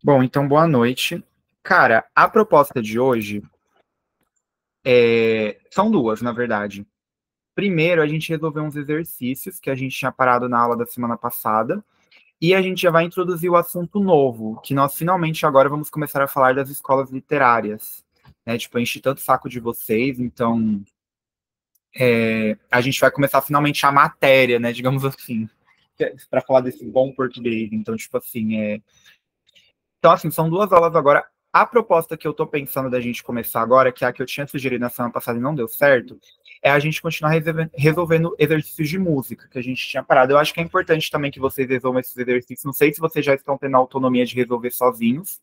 Bom, então boa noite. Cara, a proposta de hoje são duas, na verdade. Primeiro, a gente resolveu uns exercícios que a gente tinha parado na aula da semana passada, e a gente já vai introduzir o assunto novo, que nós finalmente agora vamos começar a falar das escolas literárias. Né? Tipo, eu enchi tanto o saco de vocês, então a gente vai começar finalmente a matéria, né? Digamos assim, para falar desse bom português. Então, tipo assim, Então, assim, são duas aulas agora. A proposta que eu tô pensando da gente começar agora, que é a que eu tinha sugerido na semana passada e não deu certo, é a gente continuar resolvendo exercícios de música que a gente tinha parado. Eu acho que é importante também que vocês resolvam esses exercícios. Não sei se vocês já estão tendo a autonomia de resolver sozinhos,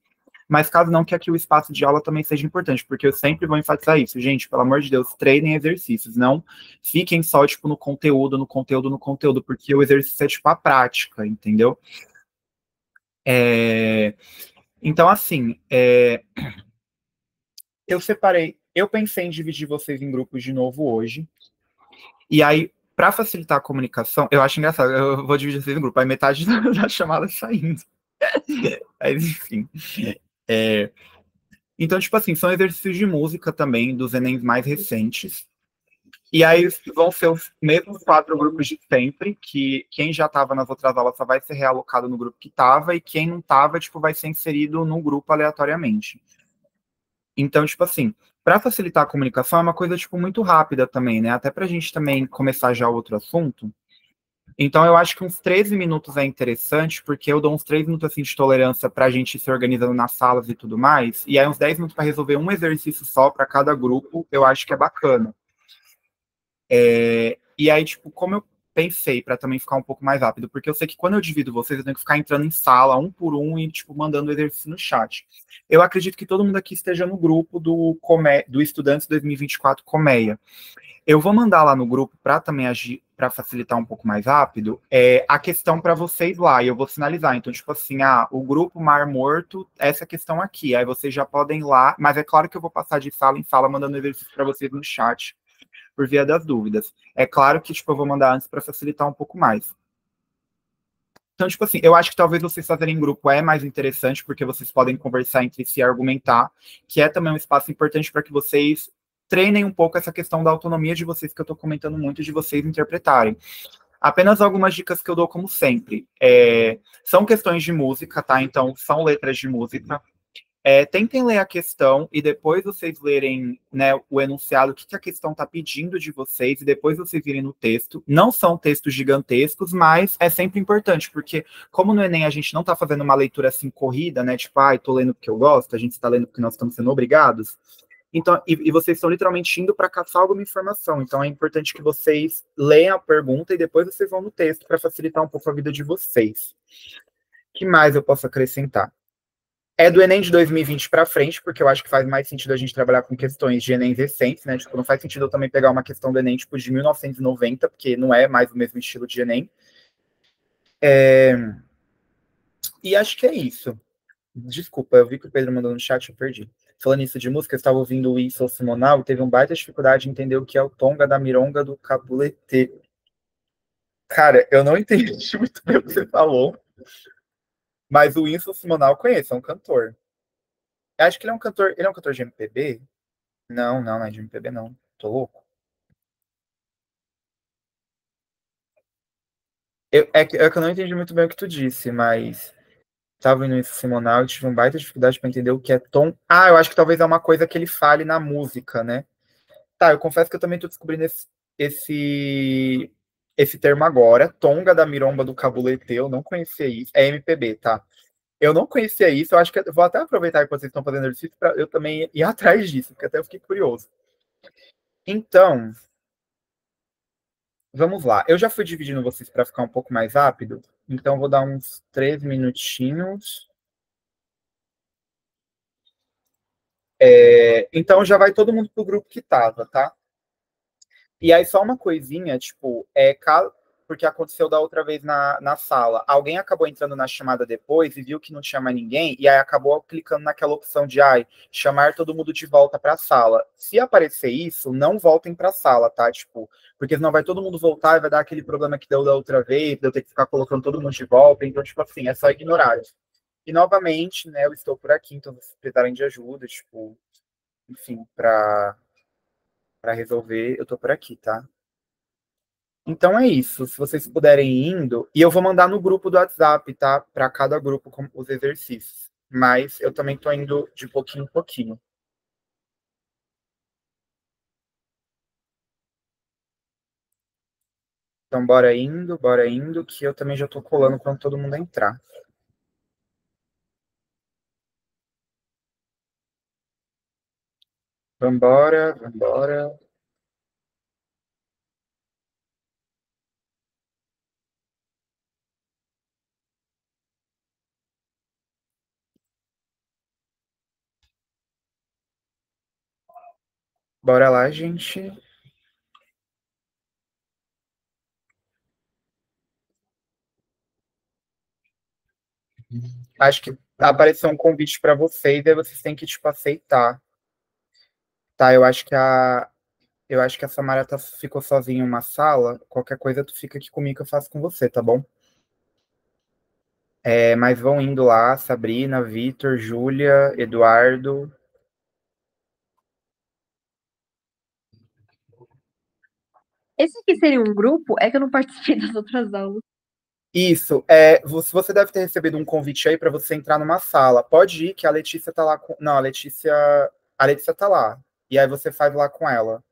mas caso não, que aqui o espaço de aula também seja importante, porque eu sempre vou enfatizar isso. Gente, pelo amor de Deus, treinem exercícios, não fiquem só, tipo, no conteúdo, no conteúdo, no conteúdo, porque o exercício é, tipo, a prática, entendeu? É... Então, assim, eu pensei em dividir vocês em grupos de novo hoje, e aí, para facilitar a comunicação, eu acho engraçado, eu vou dividir vocês em grupo, aí metade da chamada saindo. Mas, enfim. É, então, tipo assim, são exercícios de música também, dos Enems mais recentes, e aí vão ser os mesmos quatro grupos de sempre, que quem já estava nas outras aulas só vai ser realocado no grupo que estava, e quem não estava, tipo, vai ser inserido no grupo aleatoriamente. Então, tipo assim, para facilitar a comunicação é uma coisa, tipo, muito rápida também, né? Até para a gente também começar já outro assunto. Então, eu acho que uns 13 minutos é interessante, porque eu dou uns 3 minutos assim, de tolerância para a gente ir se organizando nas salas e tudo mais, e aí uns 10 minutos para resolver um exercício só para cada grupo, eu acho que é bacana. E aí, tipo, como eu pensei para também ficar um pouco mais rápido, porque eu sei que quando eu divido vocês, eu tenho que ficar entrando em sala um por um e, tipo, mandando o exercício no chat. Eu acredito que todo mundo aqui esteja no grupo do Estudantes 2024 Colmeia. Eu vou mandar lá no grupo para também agir, para facilitar um pouco mais rápido, a questão para vocês lá, e eu vou sinalizar. Então, tipo assim, o grupo Mar Morto, essa questão aqui. Aí vocês já podem ir lá, mas é claro que eu vou passar de sala em sala mandando exercício para vocês no chat por via das dúvidas. É claro que, tipo, eu vou mandar antes para facilitar um pouco mais. Então, tipo assim, eu acho que talvez vocês fazerem em grupo é mais interessante, porque vocês podem conversar entre si e argumentar, que é também um espaço importante para que vocês treinem um pouco essa questão da autonomia de vocês, que eu estou comentando muito, de vocês interpretarem. Apenas algumas dicas que eu dou, como sempre. São questões de música, tá? Então, são letras de música. Tentem ler a questão e depois vocês lerem, né, o enunciado, o que, que a questão está pedindo de vocês, e depois vocês virem no texto. Não são textos gigantescos, mas é sempre importante, porque como no Enem a gente não está fazendo uma leitura assim corrida, né, tipo, estou lendo porque eu gosto, a gente está lendo porque nós estamos sendo obrigados. Então, e vocês estão literalmente indo para caçar alguma informação. Então é importante que vocês leiam a pergunta e depois vocês vão no texto para facilitar um pouco a vida de vocês. O que mais eu posso acrescentar? É do Enem de 2020 para frente, porque eu acho que faz mais sentido a gente trabalhar com questões de Enem recentes, né? Tipo, não faz sentido eu também pegar uma questão do Enem, tipo, de 1990, porque não é mais o mesmo estilo de Enem. E acho que é isso. Desculpa, eu vi que o Pedro mandou no chat, eu perdi. Falando isso de música, eu estava ouvindo o Wilson Simonal e teve um baita dificuldade de entender o que é o tonga da mironga do cabulete. Cara, eu não entendi muito bem o que você falou, mas o Wilson Simonal eu conheço, é um cantor. Eu acho que ele é um cantor de MPB? Não, não, não é de MPB, não. Tô louco. É que eu não entendi muito bem o que tu disse, mas tava indo isso semanal e tive uma baita dificuldade para entender o que é tom. Ah, eu acho que talvez é uma coisa que ele fale na música, né? Tá, eu confesso que eu também tô descobrindo esse, esse termo agora. Tonga da Miromba do Cabulete, eu não conhecia isso. É MPB, tá? Eu não conhecia isso, eu acho que eu vou até aproveitar que vocês estão fazendo exercício para eu também ir atrás disso, porque até eu fiquei curioso. Então, vamos lá. Eu já fui dividindo vocês para ficar um pouco mais rápido, então vou dar uns 3 minutinhos. Então já vai todo mundo pro grupo que tava, tá? E aí só uma coisinha, tipo, porque aconteceu da outra vez na sala. Alguém acabou entrando na chamada depois e viu que não tinha mais ninguém, e aí acabou clicando naquela opção de chamar todo mundo de volta para a sala. Se aparecer isso, não voltem para a sala, tá? Tipo, porque senão vai todo mundo voltar e vai dar aquele problema que deu da outra vez, de eu ter que ficar colocando todo mundo de volta. Então, tipo assim, é só ignorar. E novamente, né, eu estou por aqui, então se precisarem de ajuda, tipo, enfim, para resolver, eu tô por aqui, tá? Então é isso. Se vocês puderem ir indo, e eu vou mandar no grupo do WhatsApp, tá? Para cada grupo com os exercícios. Mas eu também tô indo de pouquinho em pouquinho. Então bora indo, que eu também já tô colando quando todo mundo entrar. Vambora, vambora. Bora lá, gente. Acho que apareceu um convite para vocês, e aí vocês têm que, tipo, aceitar. Tá, eu acho que a Samara ficou sozinha em uma sala. Qualquer coisa tu fica aqui comigo que eu faço com você, tá bom? É, mas vão indo lá, Sabrina, Vitor, Júlia, Eduardo. Esse aqui seria um grupo? É que eu não participei das outras aulas. Isso, é, você deve ter recebido um convite aí para você entrar numa sala. Pode ir que a Letícia tá lá com. Não, a Letícia tá lá. E aí você faz lá com ela.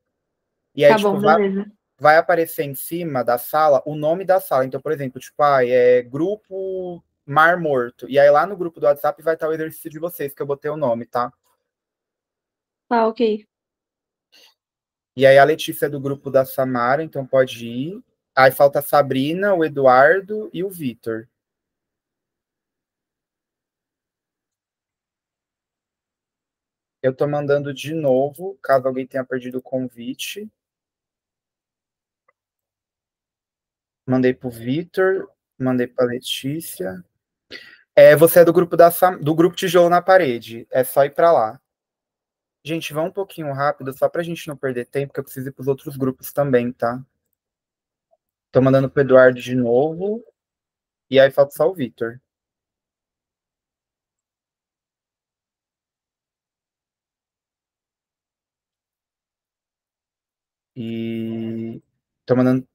E aí, Tá tipo, bom, beleza. vai aparecer em cima da sala o nome da sala. Então, por exemplo, tipo, é grupo Mar Morto. E aí lá no grupo do WhatsApp vai estar o exercício de vocês, que eu botei o nome, tá? Tá, ok. E aí a Letícia é do grupo da Samara, então pode ir. Aí falta a Sabrina, o Eduardo e o Vitor. Eu tô mandando de novo, caso alguém tenha perdido o convite. Mandei pro Vitor, mandei pra Letícia. É, você é do grupo do grupo Tijolo na Parede. É só ir pra lá. Gente, vá um pouquinho rápido, só pra gente não perder tempo, que eu preciso ir pros outros grupos também, tá? Tô mandando pro Eduardo de novo. E aí falta só o Vitor. E tô mandando.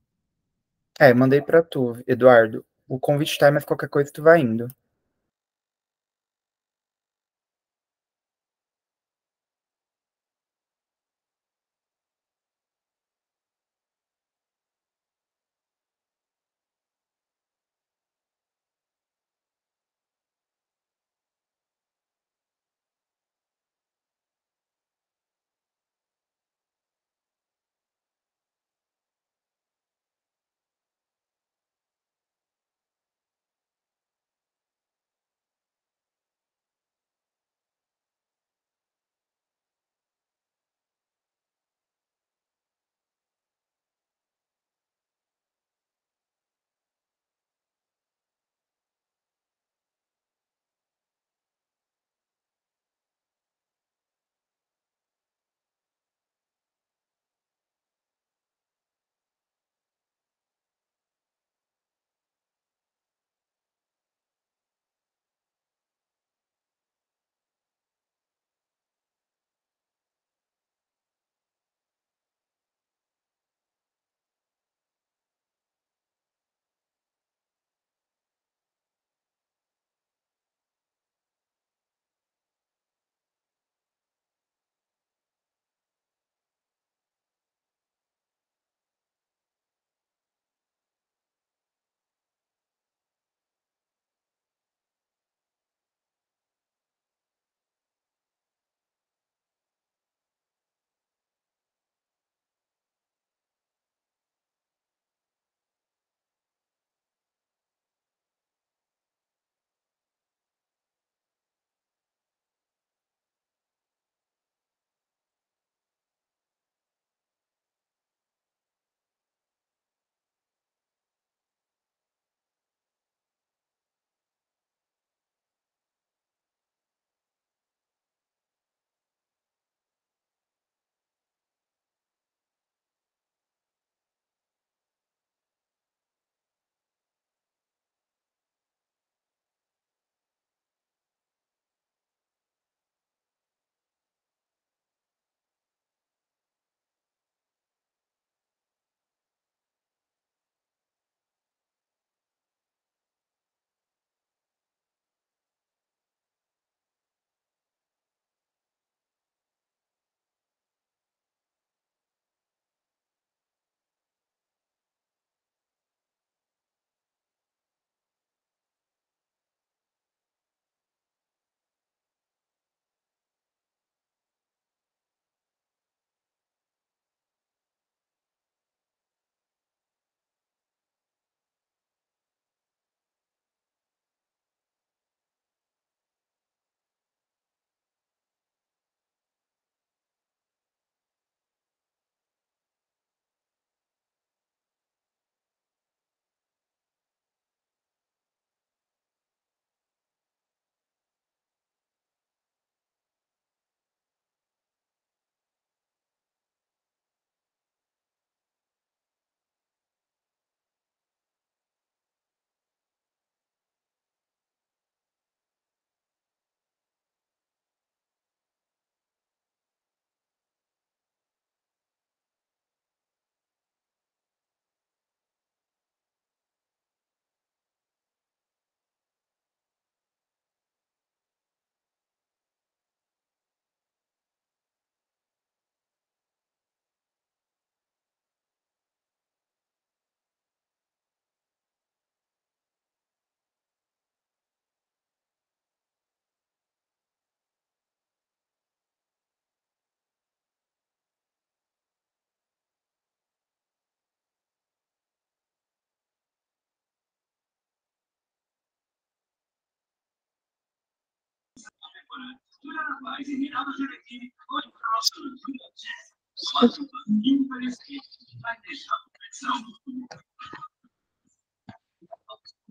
É, mandei pra tu, Eduardo. O convite tá aí, mas qualquer coisa tu vai indo.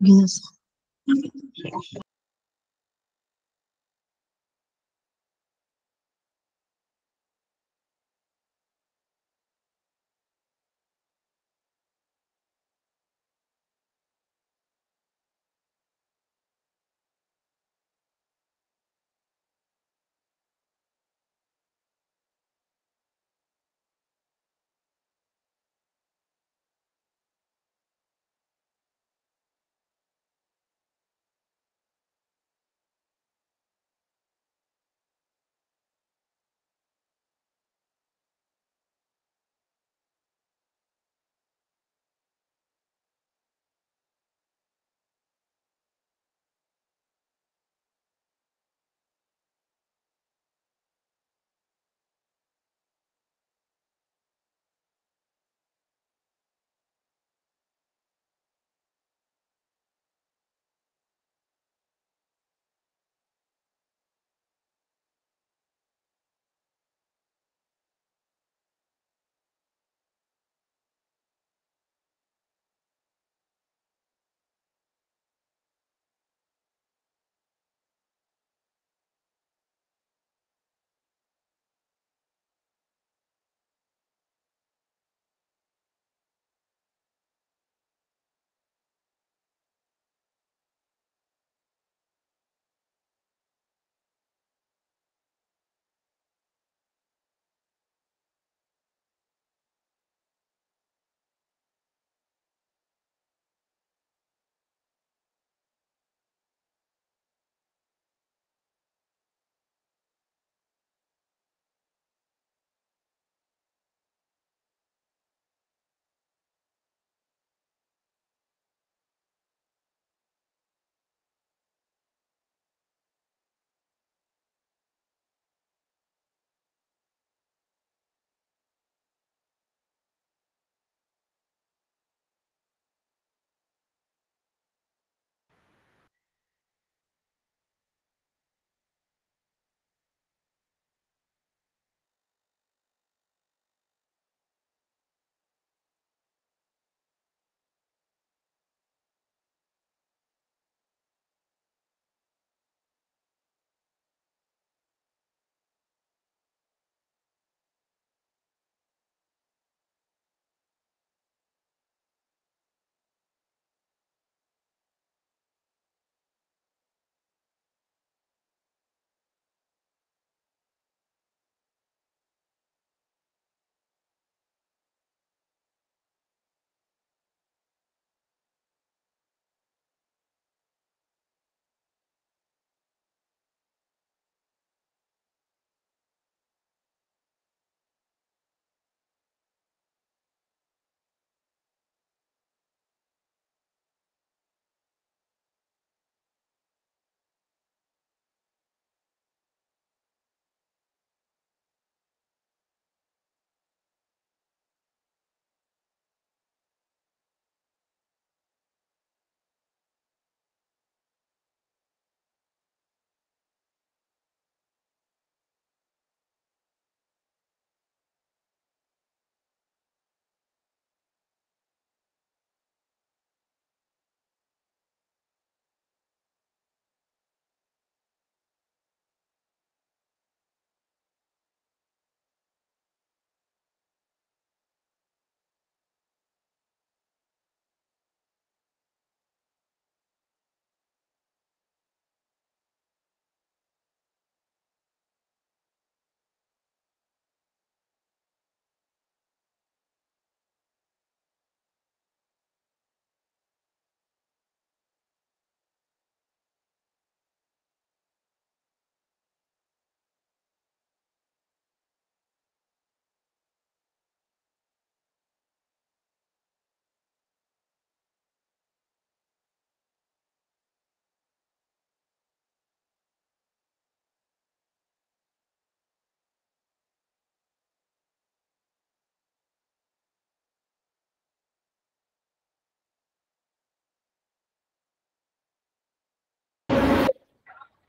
Isso.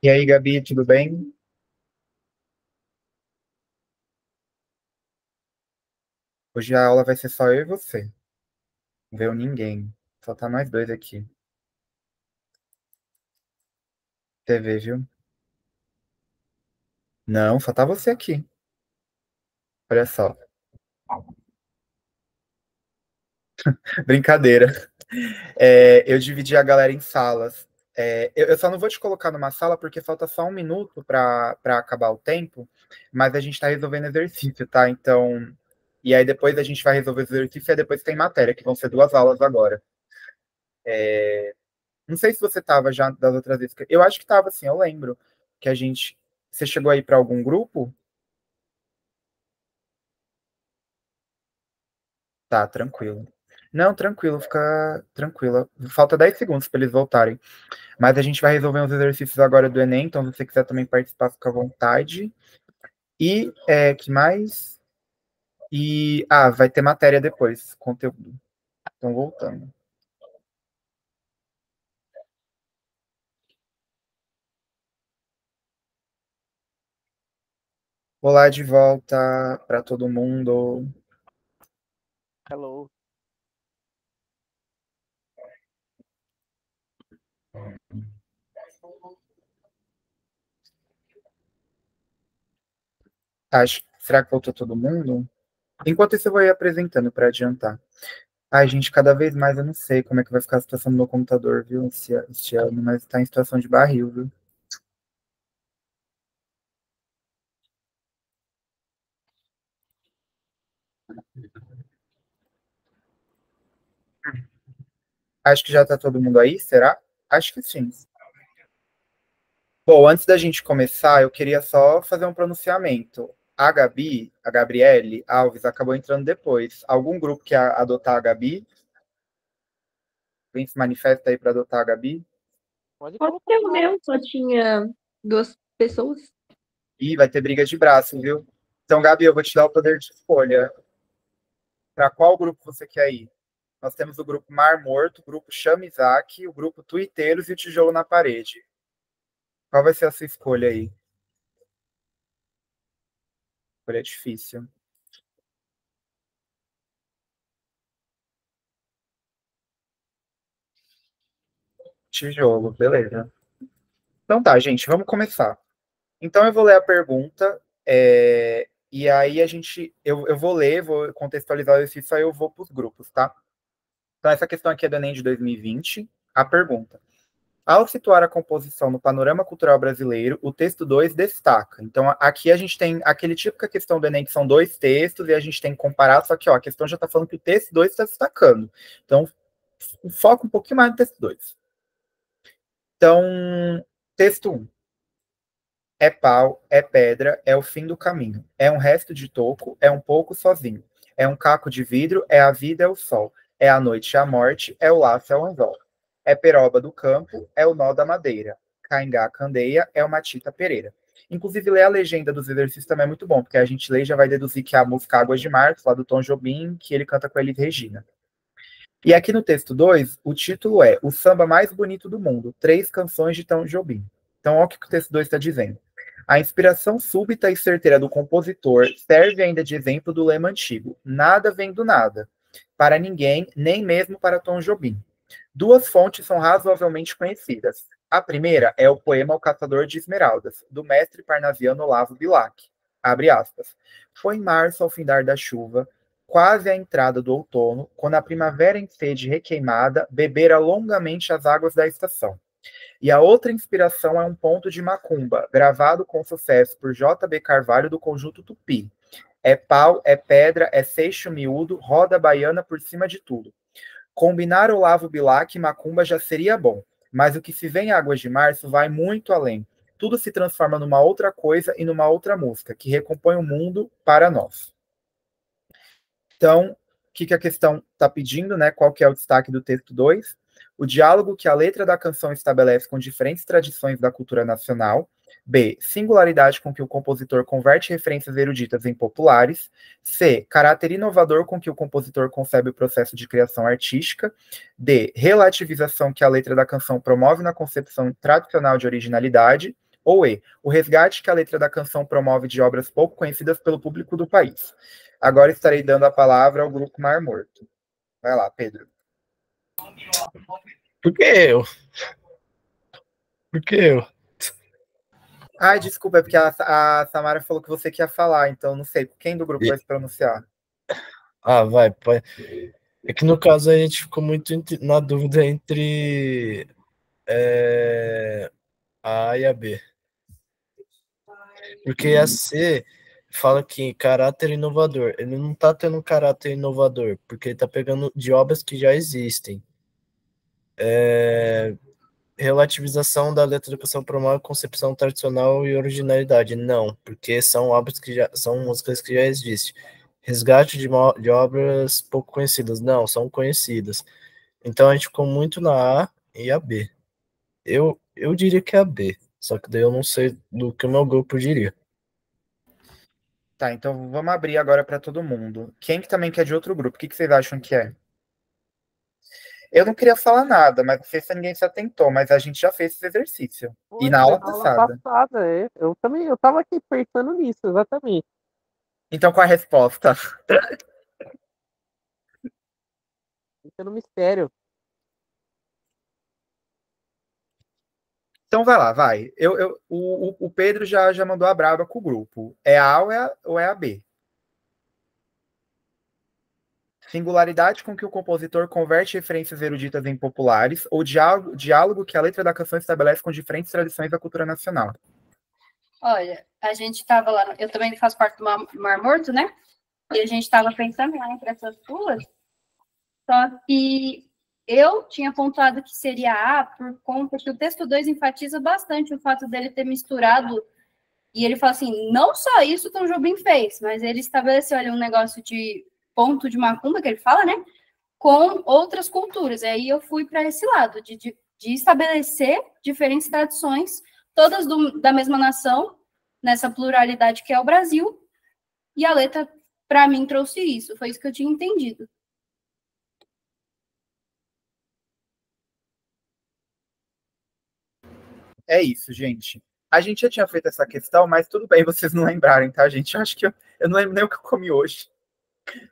E aí, Gabi, tudo bem? Hoje a aula vai ser só eu e você. Não veio ninguém. Só tá nós dois aqui. TV, viu? Não, só tá você aqui. Olha só. Brincadeira. Eu dividi a galera em salas. Eu só não vou te colocar numa sala porque falta só um minuto para acabar o tempo, mas a gente está resolvendo exercício, tá? Então, e aí depois a gente vai resolver o exercício e aí depois tem matéria, que vão ser 2 aulas agora. Não sei se você estava já das outras vezes. Eu acho que estava, assim, eu lembro que a gente. Você chegou aí para algum grupo? Tá, tranquilo. Não, tranquilo, fica tranquila. Falta 10 segundos para eles voltarem. Mas a gente vai resolver uns exercícios agora do Enem, então se você quiser também participar, fica à vontade. E que mais? Vai ter matéria depois, conteúdo. Então, voltando. Olá de volta para todo mundo. Hello. Será que voltou todo mundo? Enquanto isso, eu vou ir apresentando para adiantar. Ai, gente, cada vez mais eu não sei como é que vai ficar a situação do meu computador, viu, este ano, mas tá em situação de barril, viu? Acho que já tá todo mundo aí, será? Acho que sim. Bom, antes da gente começar, eu queria só fazer um pronunciamento. A Gabi, a Gabriele Alves, acabou entrando depois. Algum grupo que adotar a Gabi? Quem se manifesta aí para adotar a Gabi? Pode Pode colocar ser o lá. meu, só tinha 2 pessoas. Ih, vai ter briga de braço, viu? Então, Gabi, eu vou te dar o poder de escolha. Para qual grupo você quer ir? Nós temos o grupo Mar Morto, o grupo Chama Isaac, o grupo Tuiteiros e o Tijolo na Parede. Qual vai ser a sua escolha aí? Escolha difícil. Tijolo, beleza. Então tá, gente, vamos começar. Então eu vou ler a pergunta, e aí eu vou ler, vou contextualizar o exercício, aí eu vou para os grupos, tá? Então essa questão aqui é do Enem de 2020. A pergunta: ao situar a composição no panorama cultural brasileiro, o texto 2 destaca. Então aqui a gente tem aquele típica questão do Enem que são dois textos e a gente tem que comparar, só que ó, a questão já está falando que o texto 2 está destacando. Então foca um pouquinho mais no texto 2. Então, texto 1. É pau, é pedra, é o fim do caminho. É um resto de toco, é um pouco sozinho. É um caco de vidro, é a vida, é o sol. É a noite, é a morte, é o laço, é o anzol. É peroba do campo, é o nó da madeira. Caingá, candeia, é uma tita pereira. Inclusive, ler a legenda dos exercícios também é muito bom, porque a gente lê e já vai deduzir que é a música Águas de Março, lá do Tom Jobim, que ele canta com a Elis Regina. E aqui no texto 2, o título é O Samba Mais Bonito do Mundo, 3 canções de Tom Jobim. Então, olha o que o texto 2 está dizendo. A inspiração súbita e certeira do compositor serve ainda de exemplo do lema antigo: nada vem do nada, para ninguém, nem mesmo para Tom Jobim. 2 fontes são razoavelmente conhecidas. A primeira é o poema O Caçador de Esmeraldas, do mestre parnasiano Olavo Bilac. Abre aspas. Foi em março, ao findar da chuva, quase à entrada do outono, quando a primavera em sede requeimada bebera longamente as águas da estação. E a outra inspiração é um ponto de macumba, gravado com sucesso por J. B. Carvalho do Conjunto Tupi. É pau, é pedra, é seixo miúdo, roda baiana por cima de tudo. Combinar Olavo Bilac e macumba já seria bom, mas o que se vê em Águas de Março vai muito além. Tudo se transforma numa outra coisa e numa outra música, que recompõe o mundo para nós. Então, o que a questão está pedindo, né? Qual que é o destaque do texto 2? O diálogo que a letra da canção estabelece com diferentes tradições da cultura nacional. B. Singularidade com que o compositor converte referências eruditas em populares. C. Caráter inovador com que o compositor concebe o processo de criação artística. D. Relativização que a letra da canção promove na concepção tradicional de originalidade. Ou E, o resgate que a letra da canção promove de obras pouco conhecidas pelo público do país. Agora estarei dando a palavra ao grupo Mar Morto. Vai lá, Pedro. Por que eu? Por que eu? Ai, desculpa, é porque a Samara falou que você quer falar, então não sei. Quem do grupo vai se pronunciar? Vai. É que no caso a gente ficou muito na dúvida entre a A e a B. Porque a C fala que caráter inovador. Ele não tá tendo um caráter inovador, porque ele tá pegando de obras que já existem. Relativização da letra da canção promove concepção tradicional e originalidade. Não, porque são obras que já são músicas que já existem. Resgate de obras pouco conhecidas. Não, são conhecidas. Então a gente ficou muito na A e a B. Eu diria que é a B, só que daí eu não sei do que o meu grupo diria. Tá, então vamos abrir agora para todo mundo. Quem que também quer de outro grupo? O que vocês acham que é? Eu não queria falar nada, mas não sei se ninguém se atentou, mas a gente já fez esse exercício. E na aula passada. Eu também, eu tava aqui pensando nisso, exatamente. Então, qual a resposta? Fica no mistério. Então vai lá, vai. O Pedro já mandou a braba com o grupo. É a A ou é a B? Singularidade com que o compositor converte referências eruditas em populares ou diálogo que a letra da canção estabelece com diferentes tradições da cultura nacional. Olha, a gente estava lá, eu também faço parte do Mar Morto, né? E a gente estava pensando lá entre essas duas, só que eu tinha pontuado que seria A por conta que o texto 2 enfatiza bastante o fato dele ter misturado, e ele fala assim, não só isso Tom Jobim fez, mas ele estabeleceu ali um negócio de ponto de macumba, que ele fala, né? Com outras culturas. E aí eu fui para esse lado, de estabelecer diferentes tradições, todas da mesma nação, nessa pluralidade que é o Brasil, e a letra, para mim, trouxe isso. Foi isso que eu tinha entendido. É isso, gente. A gente já tinha feito essa questão, mas tudo bem vocês não lembrarem, tá, gente? Eu acho que eu não lembro nem o que eu comi hoje.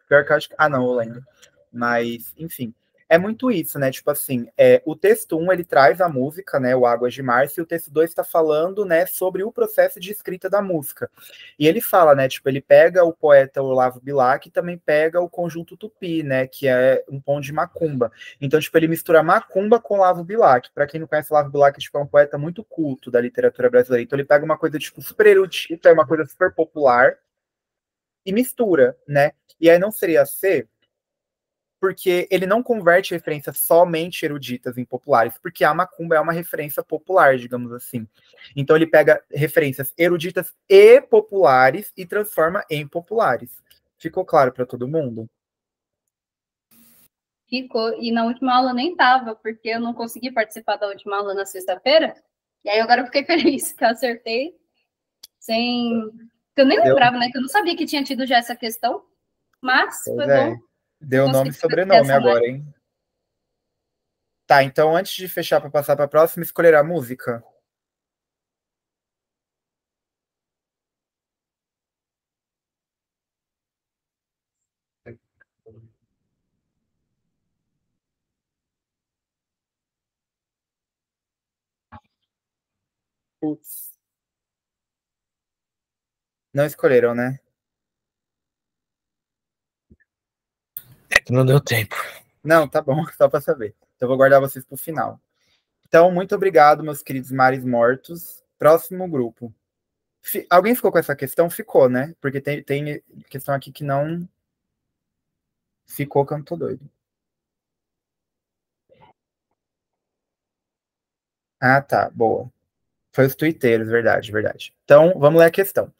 Pior que eu acho que... Ah, não, eu lembro. Mas, enfim. É muito isso, né? Tipo assim, o texto 1, ele traz a música, né? O Águas de Março, e o texto 2 está falando, né, sobre o processo de escrita da música. E ele fala, né? Tipo, ele pega o poeta Olavo Bilac e também pega o conjunto Tupi, né? Que é um pão de macumba. Então, tipo, ele mistura macumba com Olavo Bilac. Para quem não conhece, Olavo Bilac, tipo, é um poeta muito culto da literatura brasileira. Então, ele pega uma coisa, tipo, super erudita, é uma coisa super popular, e mistura, né? E aí não seria C, porque ele não converte referências somente eruditas em populares, porque a macumba é uma referência popular, digamos assim. Então ele pega referências eruditas e populares e transforma em populares. Ficou claro para todo mundo? Ficou. E na última aula nem tava, porque eu não consegui participar da última aula na sexta-feira. E aí agora eu fiquei feliz que eu acertei. Eu nem lembrava, né? Que eu não sabia que tinha tido já essa questão. Mas foi bom. Deu nome e sobrenome agora, hein? Tá, então antes de fechar para passar para a próxima, escolher a música. Putz. Não escolheram, né? Não deu tempo. Não, tá bom, só para saber. Então, eu vou guardar vocês para o final. Então, muito obrigado, meus queridos mares mortos. Próximo grupo. Alguém ficou com essa questão? Ficou, né? Porque tem questão aqui que não ficou, que eu não tô doido. Ah, tá, boa. Foi os tuiteiros, verdade, verdade. Então, vamos ler a questão.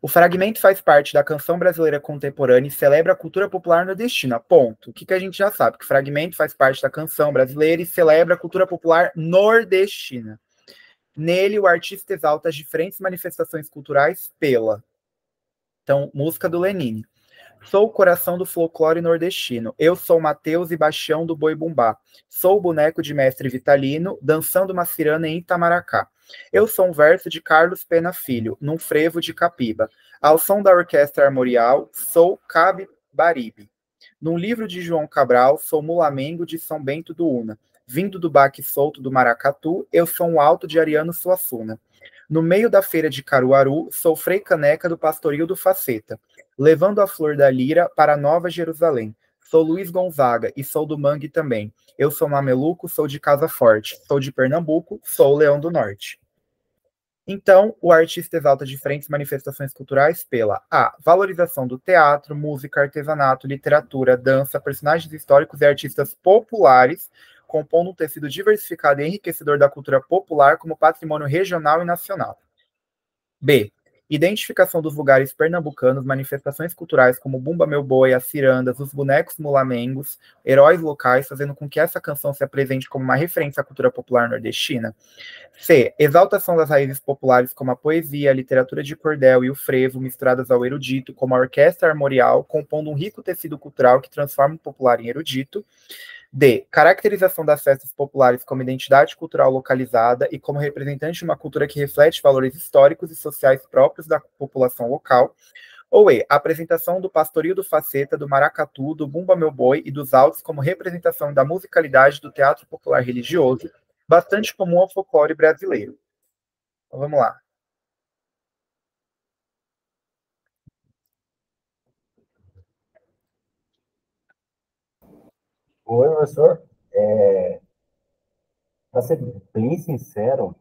O fragmento faz parte da canção brasileira contemporânea e celebra a cultura popular nordestina. Ponto. O que a gente já sabe? Que fragmento faz parte da canção brasileira e celebra a cultura popular nordestina. Nele, o artista exalta as diferentes manifestações culturais pela. Então, música do Lenine. Sou o coração do folclore nordestino. Eu sou Mateus e Bastião do Boi Bumbá. Sou o boneco de mestre Vitalino, dançando uma cirana em Itamaracá. Eu sou um verso de Carlos Pena Filho, num frevo de Capiba. Ao som da orquestra armorial, sou Cabe Baribe. Num livro de João Cabral, sou Mulamengo de São Bento do Una. Vindo do baque solto do Maracatu, eu sou um alto de Ariano Suassuna. No meio da feira de Caruaru, sou Frei Caneca do Pastoril do Faceta, levando a flor da lira para Nova Jerusalém. Sou Luiz Gonzaga e sou do Mangue também. Eu sou mameluco, sou de Casa Forte, sou de Pernambuco, sou Leão do Norte. Então, o artista exalta diferentes manifestações culturais pela a valorização do teatro, música, artesanato, literatura, dança, personagens históricos e artistas populares, compondo um tecido diversificado e enriquecedor da cultura popular como patrimônio regional e nacional. B. Identificação dos lugares pernambucanos, manifestações culturais como Bumba Meu Boi, as cirandas, os bonecos mulamengos, heróis locais, fazendo com que essa canção se apresente como uma referência à cultura popular nordestina. C. Exaltação das raízes populares como a poesia, a literatura de cordel e o frevo, misturadas ao erudito, como a orquestra armorial, compondo um rico tecido cultural que transforma o popular em erudito. D. Caracterização das festas populares como identidade cultural localizada e como representante de uma cultura que reflete valores históricos e sociais próprios da população local. Ou E. Apresentação do pastoril do Faceta, do maracatu, do Bumba Meu Boi e dos autos como representação da musicalidade do teatro popular religioso, bastante comum ao folclore brasileiro. Então, vamos lá. Oi, professor. Para ser bem sincero,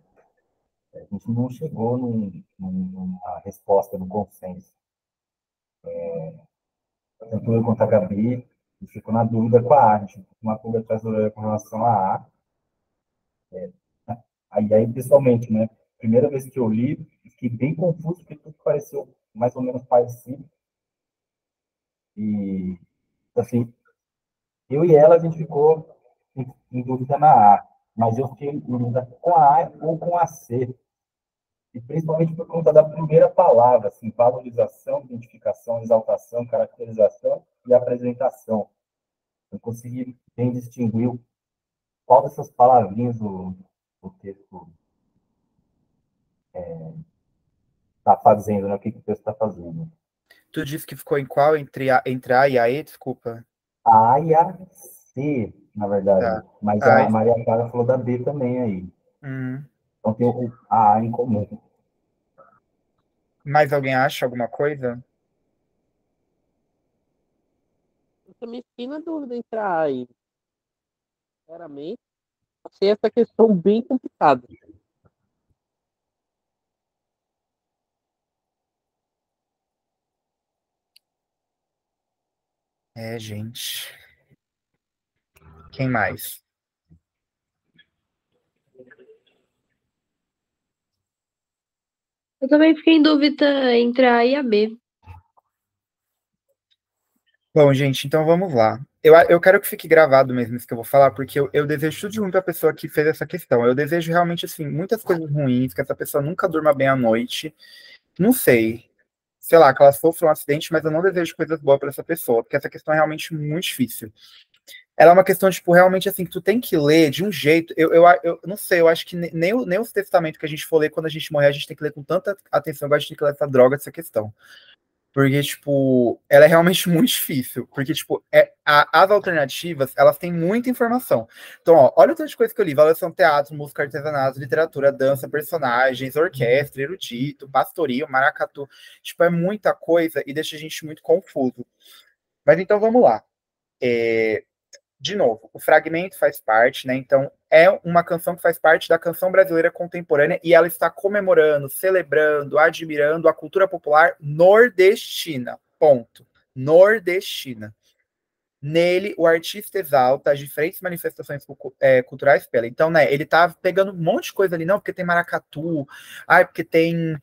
a gente não chegou numa resposta, num consenso. Tanto eu quanto a Gabi, a gente ficou na dúvida com a A, a gente ficou com uma pulga atrás da orelha com relação à A. Aí, pessoalmente, né? Primeira vez que eu li, fiquei bem confuso, porque tudo pareceu mais ou menos parecido. E, assim, eu e ela, a gente ficou em dúvida na A, mas eu fiquei em dúvida com a A ou com a C. E principalmente por conta da primeira palavra, assim, valorização, identificação, exaltação, caracterização e apresentação. Eu consegui bem distinguir qual dessas palavrinhas o texto está fazendo, né? O que o texto está fazendo. Tu disse que ficou em qual? Entre A e a E, desculpa. A A e a C, na verdade. Tá. Mas a Maria Clara falou da B também aí. Então tem a A em comum. Mais alguém acha alguma coisa? Eu também fiquei na dúvida entre a A e, sinceramente, achei essa questão bem complicada. Gente. Quem mais? Eu também fiquei em dúvida entre a A e a B. Bom, gente, então vamos lá. Eu quero que fique gravado mesmo isso que eu vou falar, porque eu desejo tudo de ruim para a pessoa que fez essa questão. Eu desejo realmente, assim, muitas coisas ruins, que essa pessoa nunca durma bem à noite. Não sei. Sei lá, que ela sofra um acidente, mas eu não desejo coisas boas para essa pessoa, porque essa questão é realmente muito difícil. Ela é uma questão, tipo, realmente, assim, que tu tem que ler de um jeito. Eu não sei, eu acho que nem os testamentos que a gente for ler quando a gente morrer, a gente tem que ler com tanta atenção, igual a gente tem que ler essa droga dessa questão. Porque, tipo, ela é realmente muito difícil. Porque, tipo, as alternativas, elas têm muita informação. Então, ó, olha o tanto de coisa que eu li. Valorização teatro, música, artesanato, literatura, dança, personagens, orquestra, erudito, pastoril, maracatu. Tipo, é muita coisa e deixa a gente muito confuso. Mas então, vamos lá. De novo, o fragmento faz parte, né? Então, é uma canção que faz parte da canção brasileira contemporânea e ela está comemorando, celebrando, admirando a cultura popular nordestina. Ponto. Nordestina. Nele, o artista exalta as diferentes manifestações culturais pela. Então, né, ele tá pegando um monte de coisa ali, não, porque tem maracatu, porque tem.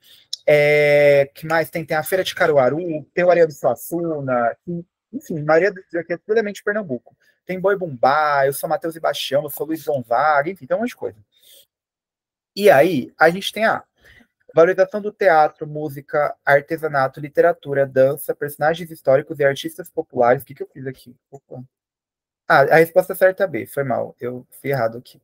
Que mais tem? Tem a Feira de Caruaru, tem o Ariano Suassuna, enfim, a maioria dos aqui é tudo elemento de Pernambuco. Tem Boi Bumbá, eu sou Mateus e Bastião, eu sou Luiz Gonzaga, enfim, tem um monte de coisa. E aí, a gente tem Valorização do teatro, música, artesanato, literatura, dança, personagens históricos e artistas populares. O que eu fiz aqui? Opa. A resposta certa é B, foi mal. Eu fui errado aqui.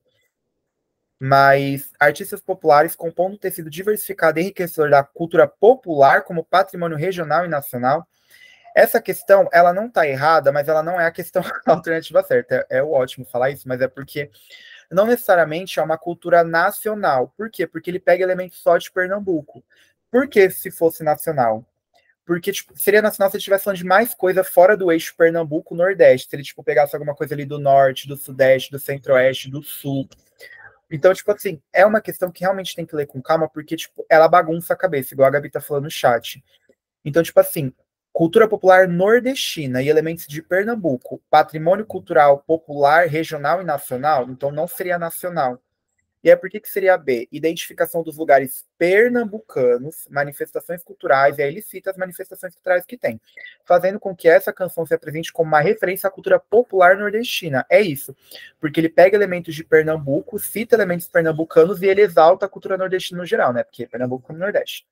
Mas artistas populares compondo um tecido diversificado e enriquecedor da cultura popular como patrimônio regional e nacional. Essa questão, ela não está errada, mas ela não é a questão alternativa certa. É ótimo falar isso, mas é porque não necessariamente é uma cultura nacional. Por quê? Porque ele pega elementos só de Pernambuco. Por que se fosse nacional? Porque tipo, seria nacional se ele estivesse falando de mais coisa fora do eixo Pernambuco-Nordeste. Se ele tipo, pegasse alguma coisa ali do Norte, do Sudeste, do Centro-Oeste, do Sul. Então, tipo assim, é uma questão que realmente tem que ler com calma, porque tipo, ela bagunça a cabeça, igual a Gabi tá falando no chat. Então, tipo assim, cultura popular nordestina e elementos de Pernambuco, patrimônio cultural popular, regional e nacional, então não seria nacional. E aí, por que seria B? Identificação dos lugares pernambucanos, manifestações culturais, e aí ele cita as manifestações culturais que tem, fazendo com que essa canção se apresente como uma referência à cultura popular nordestina. É isso, porque ele pega elementos de Pernambuco, cita elementos pernambucanos e ele exalta a cultura nordestina no geral, né? Porque Pernambuco é no Nordeste.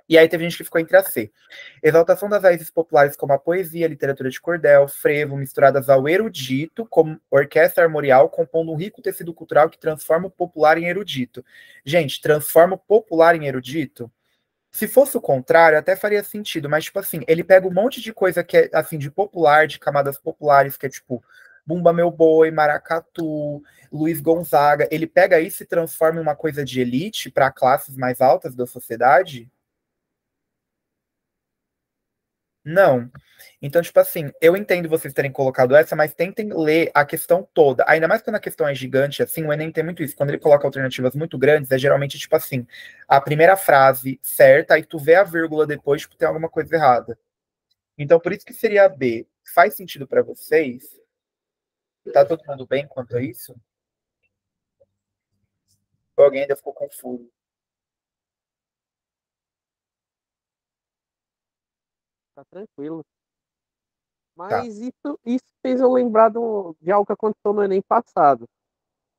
E aí teve gente que ficou entre a C. Exaltação das raízes populares como a poesia, a literatura de cordel, frevo, misturadas ao erudito, como orquestra armorial, compondo um rico tecido cultural que transforma o popular em erudito. Gente, transforma o popular em erudito? Se fosse o contrário, até faria sentido, mas, tipo assim, ele pega um monte de coisa que é, assim, de popular, de camadas populares, que é, tipo, Bumba Meu Boi, Maracatu, Luiz Gonzaga, ele pega isso e transforma em uma coisa de elite para classes mais altas da sociedade? Não. Então, tipo assim, eu entendo vocês terem colocado essa, mas tentem ler a questão toda. Ainda mais quando a questão é gigante, assim, o Enem tem muito isso. Quando ele coloca alternativas muito grandes, é geralmente, tipo assim, a primeira frase certa, aí tu vê a vírgula depois, tipo, tem alguma coisa errada. Então, por isso que seria a B. Faz sentido para vocês? Tá todo mundo bem quanto a isso? Ou alguém ainda ficou confuso? Tá tranquilo. Tá. Mas isso fez eu lembrar de algo que aconteceu no Enem passado.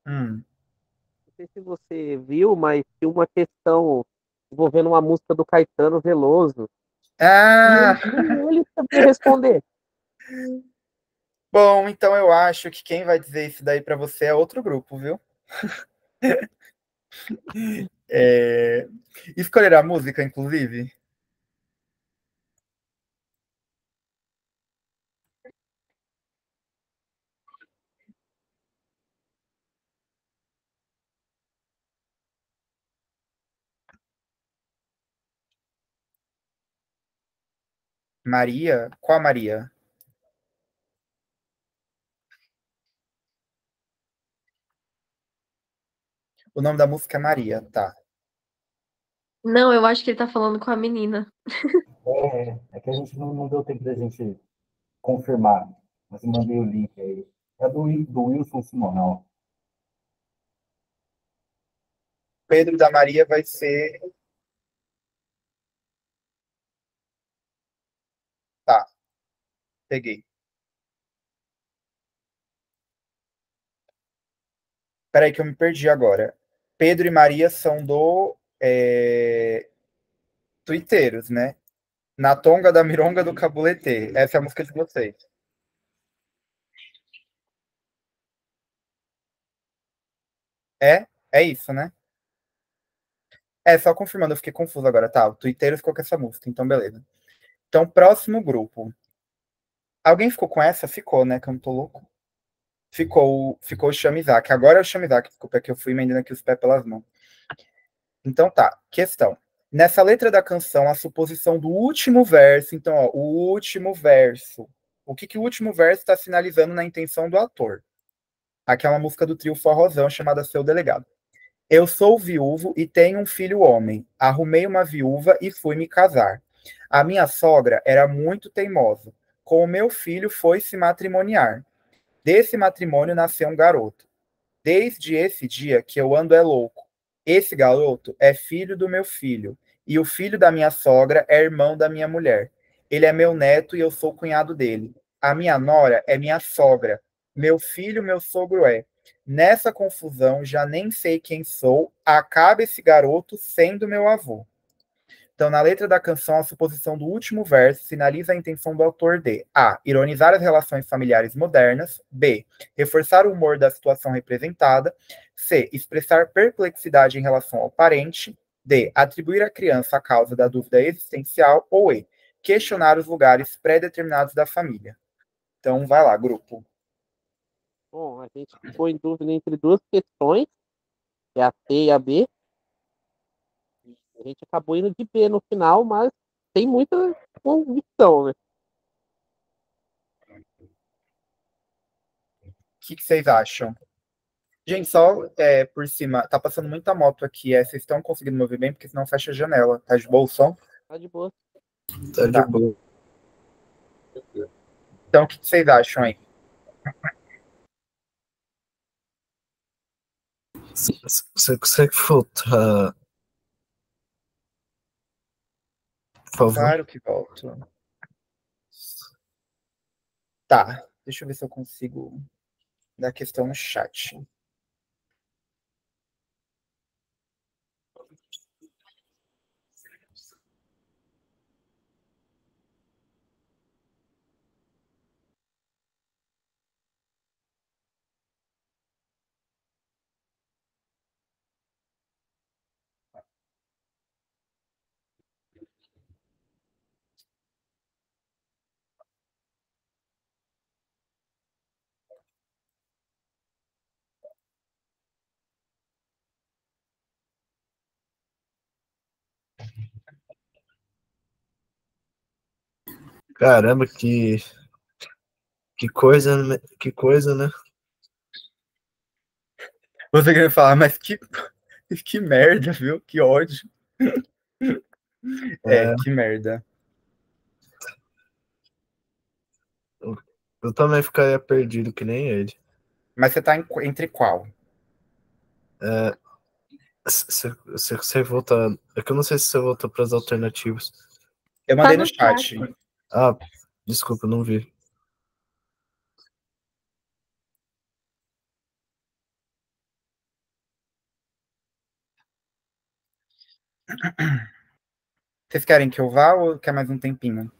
Hum. Não sei se você viu, mas tinha uma questão envolvendo uma música do Caetano Veloso. Ah! E nem ele sabia responder. Bom, então eu acho que quem vai dizer isso daí para você é outro grupo, viu? É... Escolher a música, inclusive? Maria? Qual Maria? O nome da música é Maria, tá. Não, eu acho que ele tá falando com a menina. É que a gente não deu tempo da gente confirmar, mas eu mandei o link aí. É do Wilson Simonal. Pedro da Maria vai ser. Tá, peguei. Peraí que eu me perdi agora. Pedro e Maria são do Tuiteiros, né? Na Tonga da Mironga do Cabulete. Essa é a música de vocês. É? É isso, né? É, só confirmando, eu fiquei confuso agora. Tá, o Tuiteiros ficou com essa música, então beleza. Então, próximo grupo. Alguém ficou com essa? Ficou, né? Que eu não tô louco. Ficou o Chamizak. Agora é o Chamizak, desculpa, é que eu fui emendando aqui os pés pelas mãos. Então tá, questão. Nessa letra da canção, a suposição do último verso, então, ó, o último verso. O que o último verso está sinalizando na intenção do ator? Aqui é uma música do trio Forrozão chamada Seu Delegado. Eu sou viúvo e tenho um filho homem. Arrumei uma viúva e fui me casar. A minha sogra era muito teimosa. Com o meu filho foi se matrimoniar. Desse matrimônio nasceu um garoto. Desde esse dia que eu ando é louco. Esse garoto é filho do meu filho, e o filho da minha sogra é irmão da minha mulher. Ele é meu neto e eu sou cunhado dele. A minha nora é minha sogra. Meu filho, meu sogro é. Nessa confusão, já nem sei quem sou, acaba esse garoto sendo meu avô. Então, na letra da canção, a suposição do último verso sinaliza a intenção do autor de A. Ironizar as relações familiares modernas. B. Reforçar o humor da situação representada. C. Expressar perplexidade em relação ao parente. D. Atribuir à criança a causa da dúvida existencial. Ou E. Questionar os lugares pré-determinados da família. Então, vai lá, grupo. Bom, a gente ficou em dúvida entre duas questões, que é a C e a B. A gente acabou indo de B no final, mas tem muita convicção, né? O que vocês acham? Gente, só por cima, tá passando muita moto aqui. Vocês estão conseguindo me ouvir bem? Porque senão fecha a janela. Tá de boa o som? Tá de boa. Tá de Tá. boa. Então, o que vocês acham aí? Você consegue voltar? Por favor. Claro que volto. Tá, deixa eu ver se eu consigo dar questão no chat. Caramba, que coisa, né? Você queria falar, mas que merda, viu? Que ódio. Que merda. Eu também ficaria perdido que nem ele. Mas você tá entre qual? Você volta. É que eu não sei se você voltou para as alternativas. Eu mandei Tá no no chat. Ah, desculpa, não vi. Vocês querem que eu vá ou quer mais um tempinho?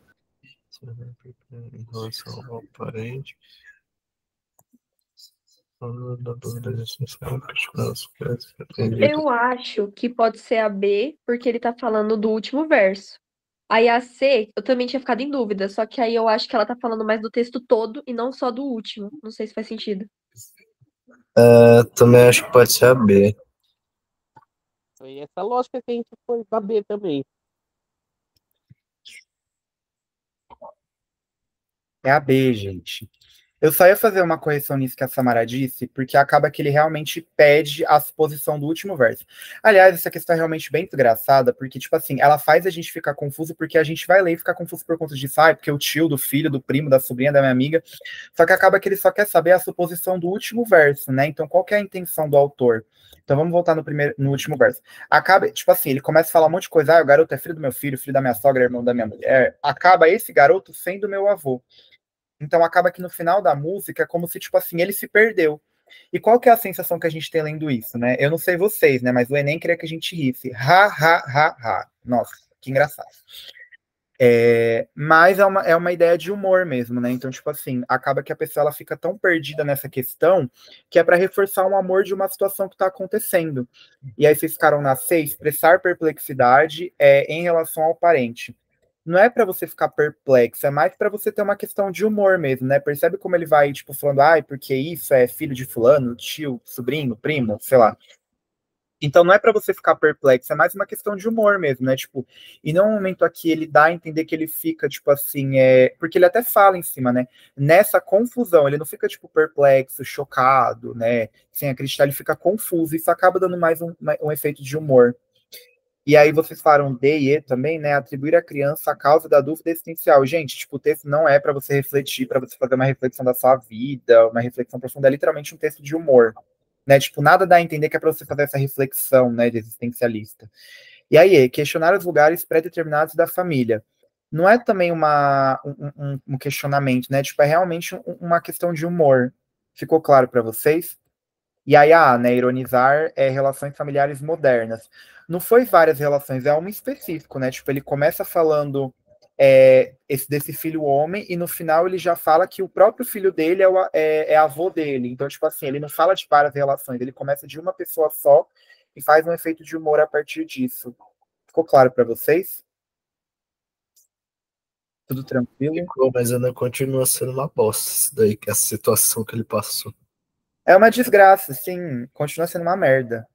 Em relação ao parente. Eu acho que pode ser a B, porque ele tá falando do último verso. Aí a C, eu também tinha ficado em dúvida, só que aí eu acho que ela tá falando mais do texto todo e não só do último. Não sei se faz sentido. Também acho que pode ser a B. Foi essa lógica que a gente foi pra B também. É a B, gente. Eu só ia fazer uma correção nisso que a Samara disse, porque acaba que ele realmente pede a suposição do último verso. Aliás, essa questão é realmente bem engraçada, porque, tipo assim, ela faz a gente ficar confuso, porque a gente vai ler e ficar confuso por conta disso, porque o tio, do filho, do primo, da sobrinha, da minha amiga. Só que acaba que ele só quer saber a suposição do último verso, né? Então, qual que é a intenção do autor? Então, vamos voltar no último verso. Acaba, tipo assim, ele começa a falar um monte de coisa, o garoto é filho do meu filho da minha sogra, irmão da minha mulher. Acaba esse garoto sendo meu avô. Então acaba que no final da música é como se, tipo assim, ele se perdeu. E qual que é a sensação que a gente tem lendo isso, né? Eu não sei vocês, né? Mas o Enem queria que a gente risse. Ha, ha, ha, ha. Nossa, que engraçado. Mas é uma ideia de humor mesmo, né? Então, tipo assim, acaba que a pessoa ela fica tão perdida nessa questão que é para reforçar um amor de uma situação que está acontecendo. E aí vocês ficaram na C, expressar perplexidade em relação ao parente. Não é para você ficar perplexo, é mais para você ter uma questão de humor mesmo, né? Percebe como ele vai, tipo, falando, porque isso é filho de fulano, tio, sobrinho, primo, sei lá. Então não é para você ficar perplexo, é mais uma questão de humor mesmo, né? Tipo, e num momento aqui ele dá a entender que ele fica, tipo assim, porque ele até fala em cima, né? Nessa confusão, ele não fica, tipo, perplexo, chocado, né? Sem acreditar, ele fica confuso. Isso acaba dando mais um efeito de humor. E aí vocês falaram D e E também, né? Atribuir à criança a causa da dúvida existencial. Gente, tipo, o texto não é para você refletir, para você fazer uma reflexão da sua vida, uma reflexão profunda, é literalmente um texto de humor, né? Tipo, nada dá a entender que é para você fazer essa reflexão, né, de existencialista. E aí, questionar os lugares pré-determinados da família. Não é também um questionamento, né? Tipo, é realmente uma questão de humor. Ficou claro para vocês? E aí, né, ironizar relações familiares modernas. Não foi várias relações, é uma específico, né? Tipo, ele começa falando desse filho homem, e no final ele já fala que o próprio filho dele é avô dele. Então, tipo assim, ele não fala de várias relações, ele começa de uma pessoa só e faz um efeito de humor a partir disso. Ficou claro para vocês? Tudo tranquilo? Ficou, mas ainda continua sendo uma bosta isso daí, que é a situação que ele passou. É uma desgraça, sim. Continua sendo uma merda.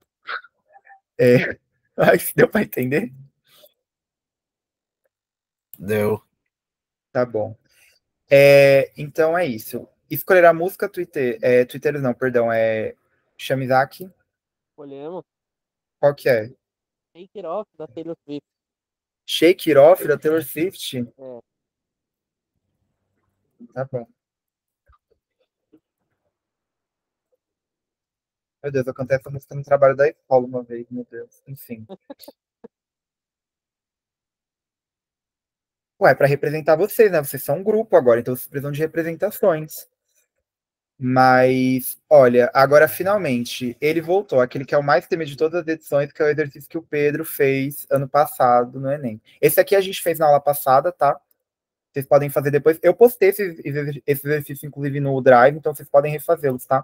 Mas deu para entender? Deu. Tá bom. Então é isso. Escolher a música Twitter. Twitter não, perdão. Shamizaki. Escolhemos Qual que é? Take It Off da Taylor Swift. Shake It Off, da Taylor Swift? É. Tá bom. Meu Deus, eu cantei essa música no trabalho da escola uma vez, meu Deus. Enfim. Ué, para representar vocês, né? Vocês são um grupo agora, então vocês precisam de representações. Mas, olha, agora finalmente ele voltou, aquele que é o mais temido de todas as edições, que é o exercício que o Pedro fez ano passado no Enem. Esse aqui a gente fez na aula passada, tá? Vocês podem fazer depois. Eu postei esse exercício, inclusive, no Drive, então vocês podem refazê-los, tá?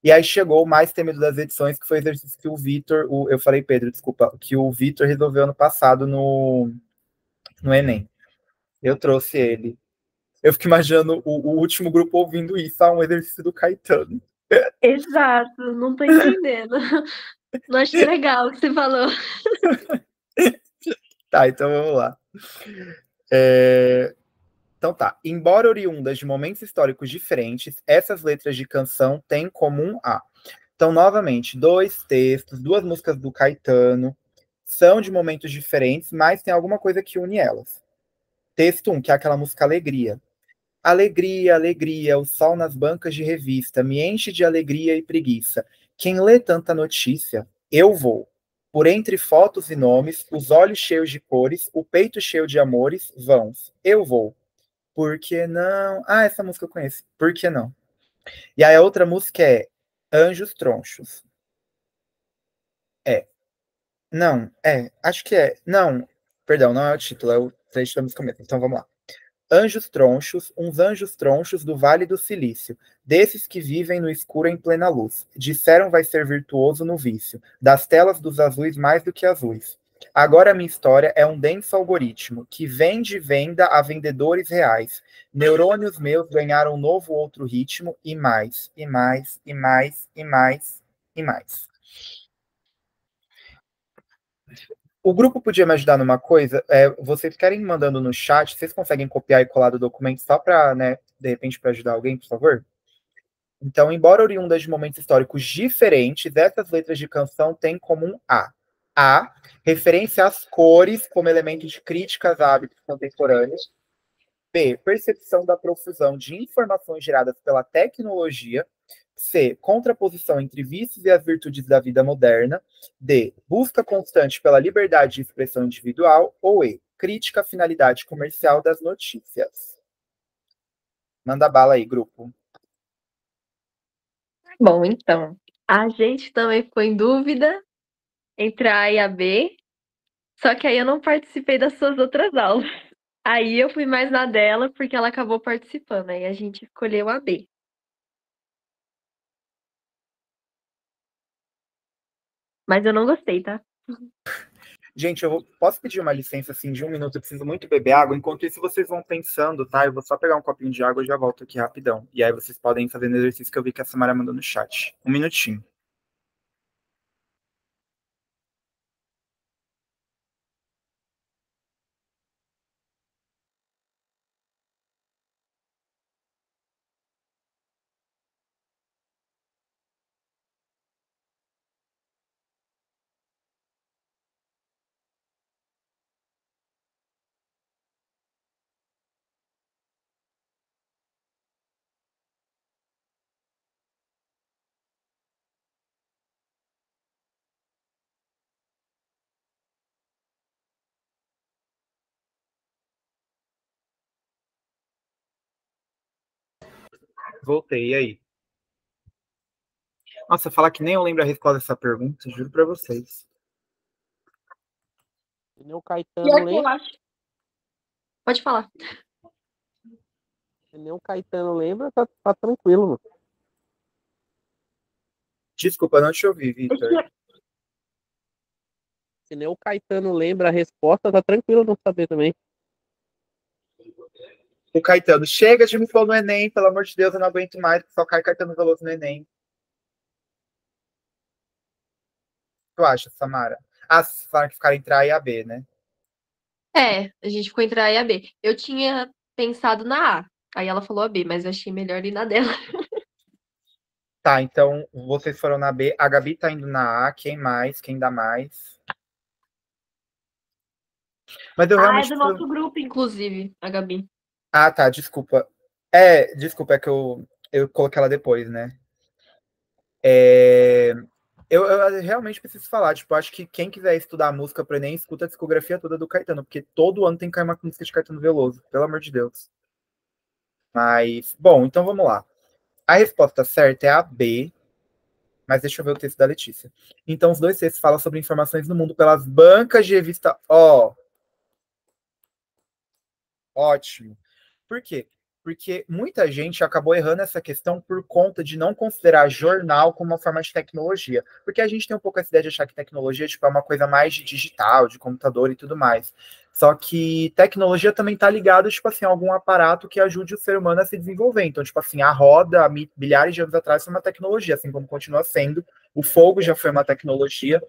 E aí chegou o mais temido das edições, que foi o exercício que o Vitor, eu falei Pedro, desculpa, que o Vitor resolveu ano passado no Enem. Eu trouxe ele. Eu fico imaginando o último grupo ouvindo isso, um exercício do Caetano. Exato, não tô entendendo. Não achei legal o que você falou. Tá, então vamos lá. Então tá. Embora oriundas de momentos históricos diferentes, essas letras de canção têm em comum a. Então, novamente, dois textos, duas músicas do Caetano, são de momentos diferentes, mas tem alguma coisa que une elas. Texto 1, que é aquela música Alegria. Alegria, alegria, o sol nas bancas de revista me enche de alegria e preguiça. Quem lê tanta notícia, eu vou. Por entre fotos e nomes, os olhos cheios de cores, o peito cheio de amores, vãos. Eu vou. Por que não? Ah, essa música eu conheço. Por que não? E aí a outra música é Anjos Tronchos. É. Não, acho que é. Não, perdão, não é o título, é o trecho da música mesmo. Então vamos lá. Anjos tronchos, uns anjos tronchos do Vale do Silício, desses que vivem no escuro em plena luz. Disseram vai ser virtuoso no vício, das telas dos azuis mais do que azuis. Agora minha história é um denso algoritmo, que vende venda a vendedores reais. Neurônios meus ganharam um novo outro ritmo, e mais, e mais, e mais, e mais, e mais. O grupo podia me ajudar numa coisa? Vocês querem mandando no chat? Vocês conseguem copiar e colar do documento só para, né, de repente, para ajudar alguém, por favor? Então, embora oriundas de momentos históricos diferentes, essas letras de canção têm em comum A. Referência às cores como elemento de críticas a hábitos contemporâneos. B. Percepção da profusão de informações geradas pela tecnologia. C. Contraposição entre vícios e as virtudes da vida moderna. D. Busca constante pela liberdade de expressão individual. Ou E. Crítica à finalidade comercial das notícias. Manda bala aí, grupo. Bom, então, a gente também ficou em dúvida entre a A e a B, só que aí eu não participei das suas outras aulas. Aí eu fui mais na dela, porque ela acabou participando, aí a gente escolheu a B. Mas eu não gostei, tá? Gente, posso pedir uma licença assim de um minuto? Eu preciso muito beber água. Enquanto isso, vocês vão pensando, tá? Eu vou só pegar um copinho de água e já volto aqui rapidão. E aí vocês podem fazer o exercício que eu vi que a Samara mandou no chat. Um minutinho. Voltei, e aí? Nossa, falar que nem eu lembro a resposta dessa pergunta, juro pra vocês. Pneu Caetano Pior que eu lembra? acho. Pode falar. Pneu Caetano lembra, tá tranquilo, mano. Desculpa, não te ouvi, Vitor. Pneu Caetano lembra a resposta, tá tranquilo não saber também. O Caetano, chega de me pôr no Enem, pelo amor de Deus, eu não aguento mais, só cai Caetano Veloso no Enem. O que tu acha, Samara? Ah, vocês falaram que ficaram entre A e a B, né? É, a gente ficou entre A e a B. Eu tinha pensado na A. Aí ela falou a B, mas eu achei melhor ir na dela. Tá, então vocês foram na B, a Gabi tá indo na A, quem mais? Quem dá mais? Mas eu Ah, é realmente do preciso... nosso grupo, inclusive, a Gabi. Ah, tá, desculpa. Desculpa, é que eu coloquei ela depois, né? Eu realmente preciso falar, tipo, acho que quem quiser estudar música pro Enem, escuta a discografia toda do Caetano, porque todo ano tem que cair uma música de Caetano Veloso, pelo amor de Deus. Mas, bom, então vamos lá. A resposta certa é a B, mas deixa eu ver o texto da Letícia. Então, os dois textos falam sobre informações no mundo pelas bancas de revista. Ó, ótimo. Por quê? Porque muita gente acabou errando essa questão por conta de não considerar jornal como uma forma de tecnologia. Porque a gente tem um pouco essa ideia de achar que tecnologia tipo, é uma coisa mais de digital, de computador e tudo mais. Só que tecnologia também está ligada, tipo assim, a algum aparato que ajude o ser humano a se desenvolver. Então, tipo assim, a roda, há milhares de anos atrás, foi uma tecnologia, assim como continua sendo. O fogo já foi uma tecnologia.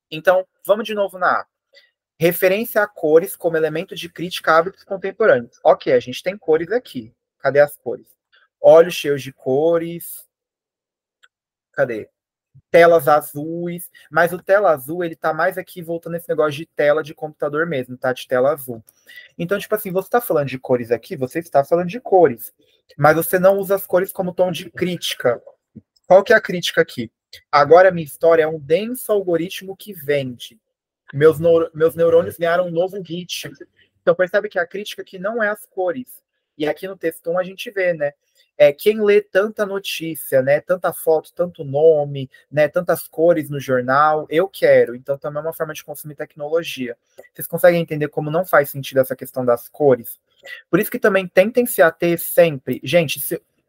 Então, vamos de novo na A. Referência a cores como elemento de crítica a hábitos contemporâneos. Ok, a gente tem cores aqui. Cadê as cores? Olhos cheios de cores. Cadê? Telas azuis. Mas o tela azul, ele tá mais aqui voltando nesse negócio de tela de computador mesmo, tá? De tela azul. Então, tipo assim, você tá falando de cores aqui, você está falando de cores. Mas você não usa as cores como tom de crítica. Qual que é a crítica aqui? Agora a minha história é um denso algoritmo que vende. Meus neurônios ganharam um novo ritmo. Então percebe que a crítica aqui não é as cores. E aqui no texto a gente vê, né? Quem lê tanta notícia, né? Tanta foto, tanto nome, né? Tantas cores no jornal, eu quero. Então também é uma forma de consumir tecnologia. Vocês conseguem entender como não faz sentido essa questão das cores? Por isso que também tentem se ater sempre. Gente,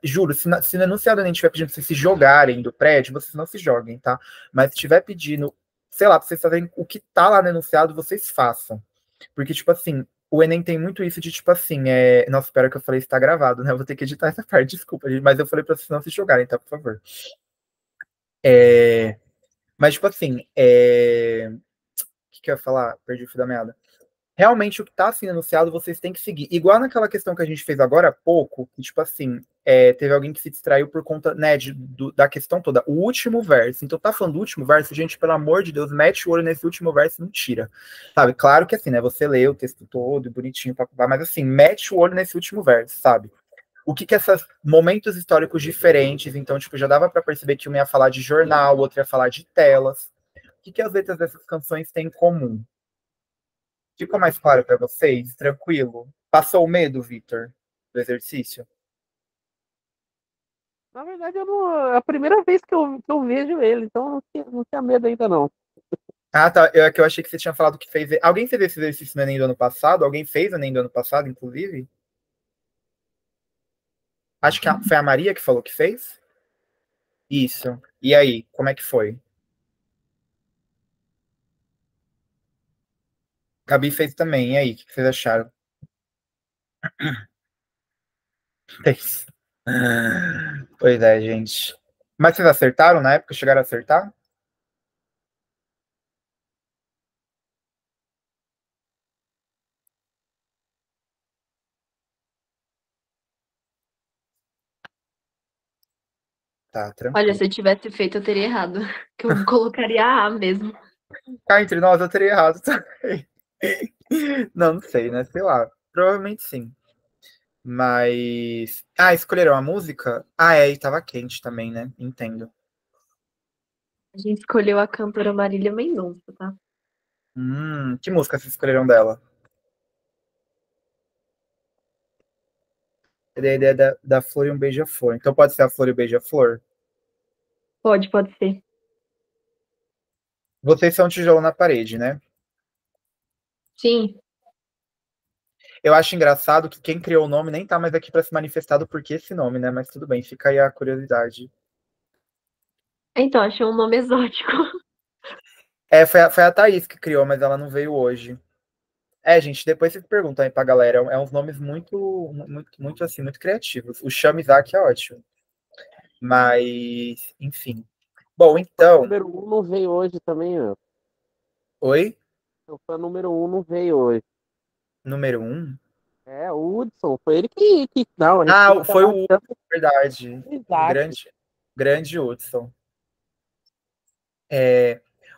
juro, se no enunciado nem estiver pedindo pra vocês se jogarem do prédio, vocês não se joguem, tá? Mas se estiver pedindo, sei lá, pra vocês fazerem o que tá lá no enunciado, vocês façam. Porque, tipo assim, o Enem tem muito isso de, tipo assim, Nossa, espero que eu falei isso tá gravado, né? Eu vou ter que editar essa parte, desculpa, gente, mas eu falei pra vocês não se jogarem, tá? Por favor. Mas, tipo assim, O que eu ia falar? Perdi o fio da meada. Realmente o que está sendo anunciado, vocês têm que seguir. Igual naquela questão que a gente fez agora há pouco, que, tipo assim, teve alguém que se distraiu por conta, né, da questão toda. O último verso. Então, tá falando do último verso, gente, pelo amor de Deus, mete o olho nesse último verso e não tira. Sabe? Claro que assim, né, você lê o texto todo, bonitinho, papapá, mas assim, mete o olho nesse último verso, sabe? O que que esses momentos históricos diferentes, então, tipo, já dava para perceber que um ia falar de jornal, o outro ia falar de telas. O que que as letras dessas canções têm em comum? Ficou mais claro para vocês? Tranquilo? Passou o medo, Vitor, do exercício? Na verdade, é a primeira vez que eu vejo ele, então não tinha medo ainda não. Ah, tá. Que eu achei que você tinha falado que fez. Alguém fez esse exercício no Enem do ano passado? Alguém fez o Enem do ano passado, inclusive? Acho que foi a Maria que falou que fez? Isso. E aí, como é que foi? Gabi fez também. E aí, o que vocês acharam? Fez. Pois é, gente. Mas vocês acertaram na época? Chegaram a acertar? Tá, Olha, tranquilo. se eu tivesse feito, eu teria errado. Que eu colocaria A mesmo. Cá entre nós, eu teria errado também. Não, não sei, né? Sei lá. Provavelmente sim. Mas. Ah, escolheram a música? E tava quente também, né? Entendo. A gente escolheu a cantora Marília Mendonça, tá? Que música vocês escolheram dela? Eu dei a ideia da Flor e um Beija-Flor. Então pode ser a Flor e o Beija-Flor? Pode ser. Vocês são tijolo na parede, né? Sim. Eu acho engraçado que quem criou o nome nem tá mais aqui para se manifestar do porquê esse nome, né? Mas tudo bem, fica aí a curiosidade. Então, achei um nome exótico. Foi a Thaís que criou, mas ela não veio hoje. Gente, depois vocês perguntam aí pra galera. É uns nomes muito assim, muito criativos. O Chama Isaac é ótimo. Mas, enfim. Bom, O então. número 1 não veio hoje também, ó. Oi? O fã número 1 não veio hoje. Número 1? O Hudson, foi ele que não, a gente tem que Foi chamar o de Hudson, verdade. Isaac. Grande Hudson.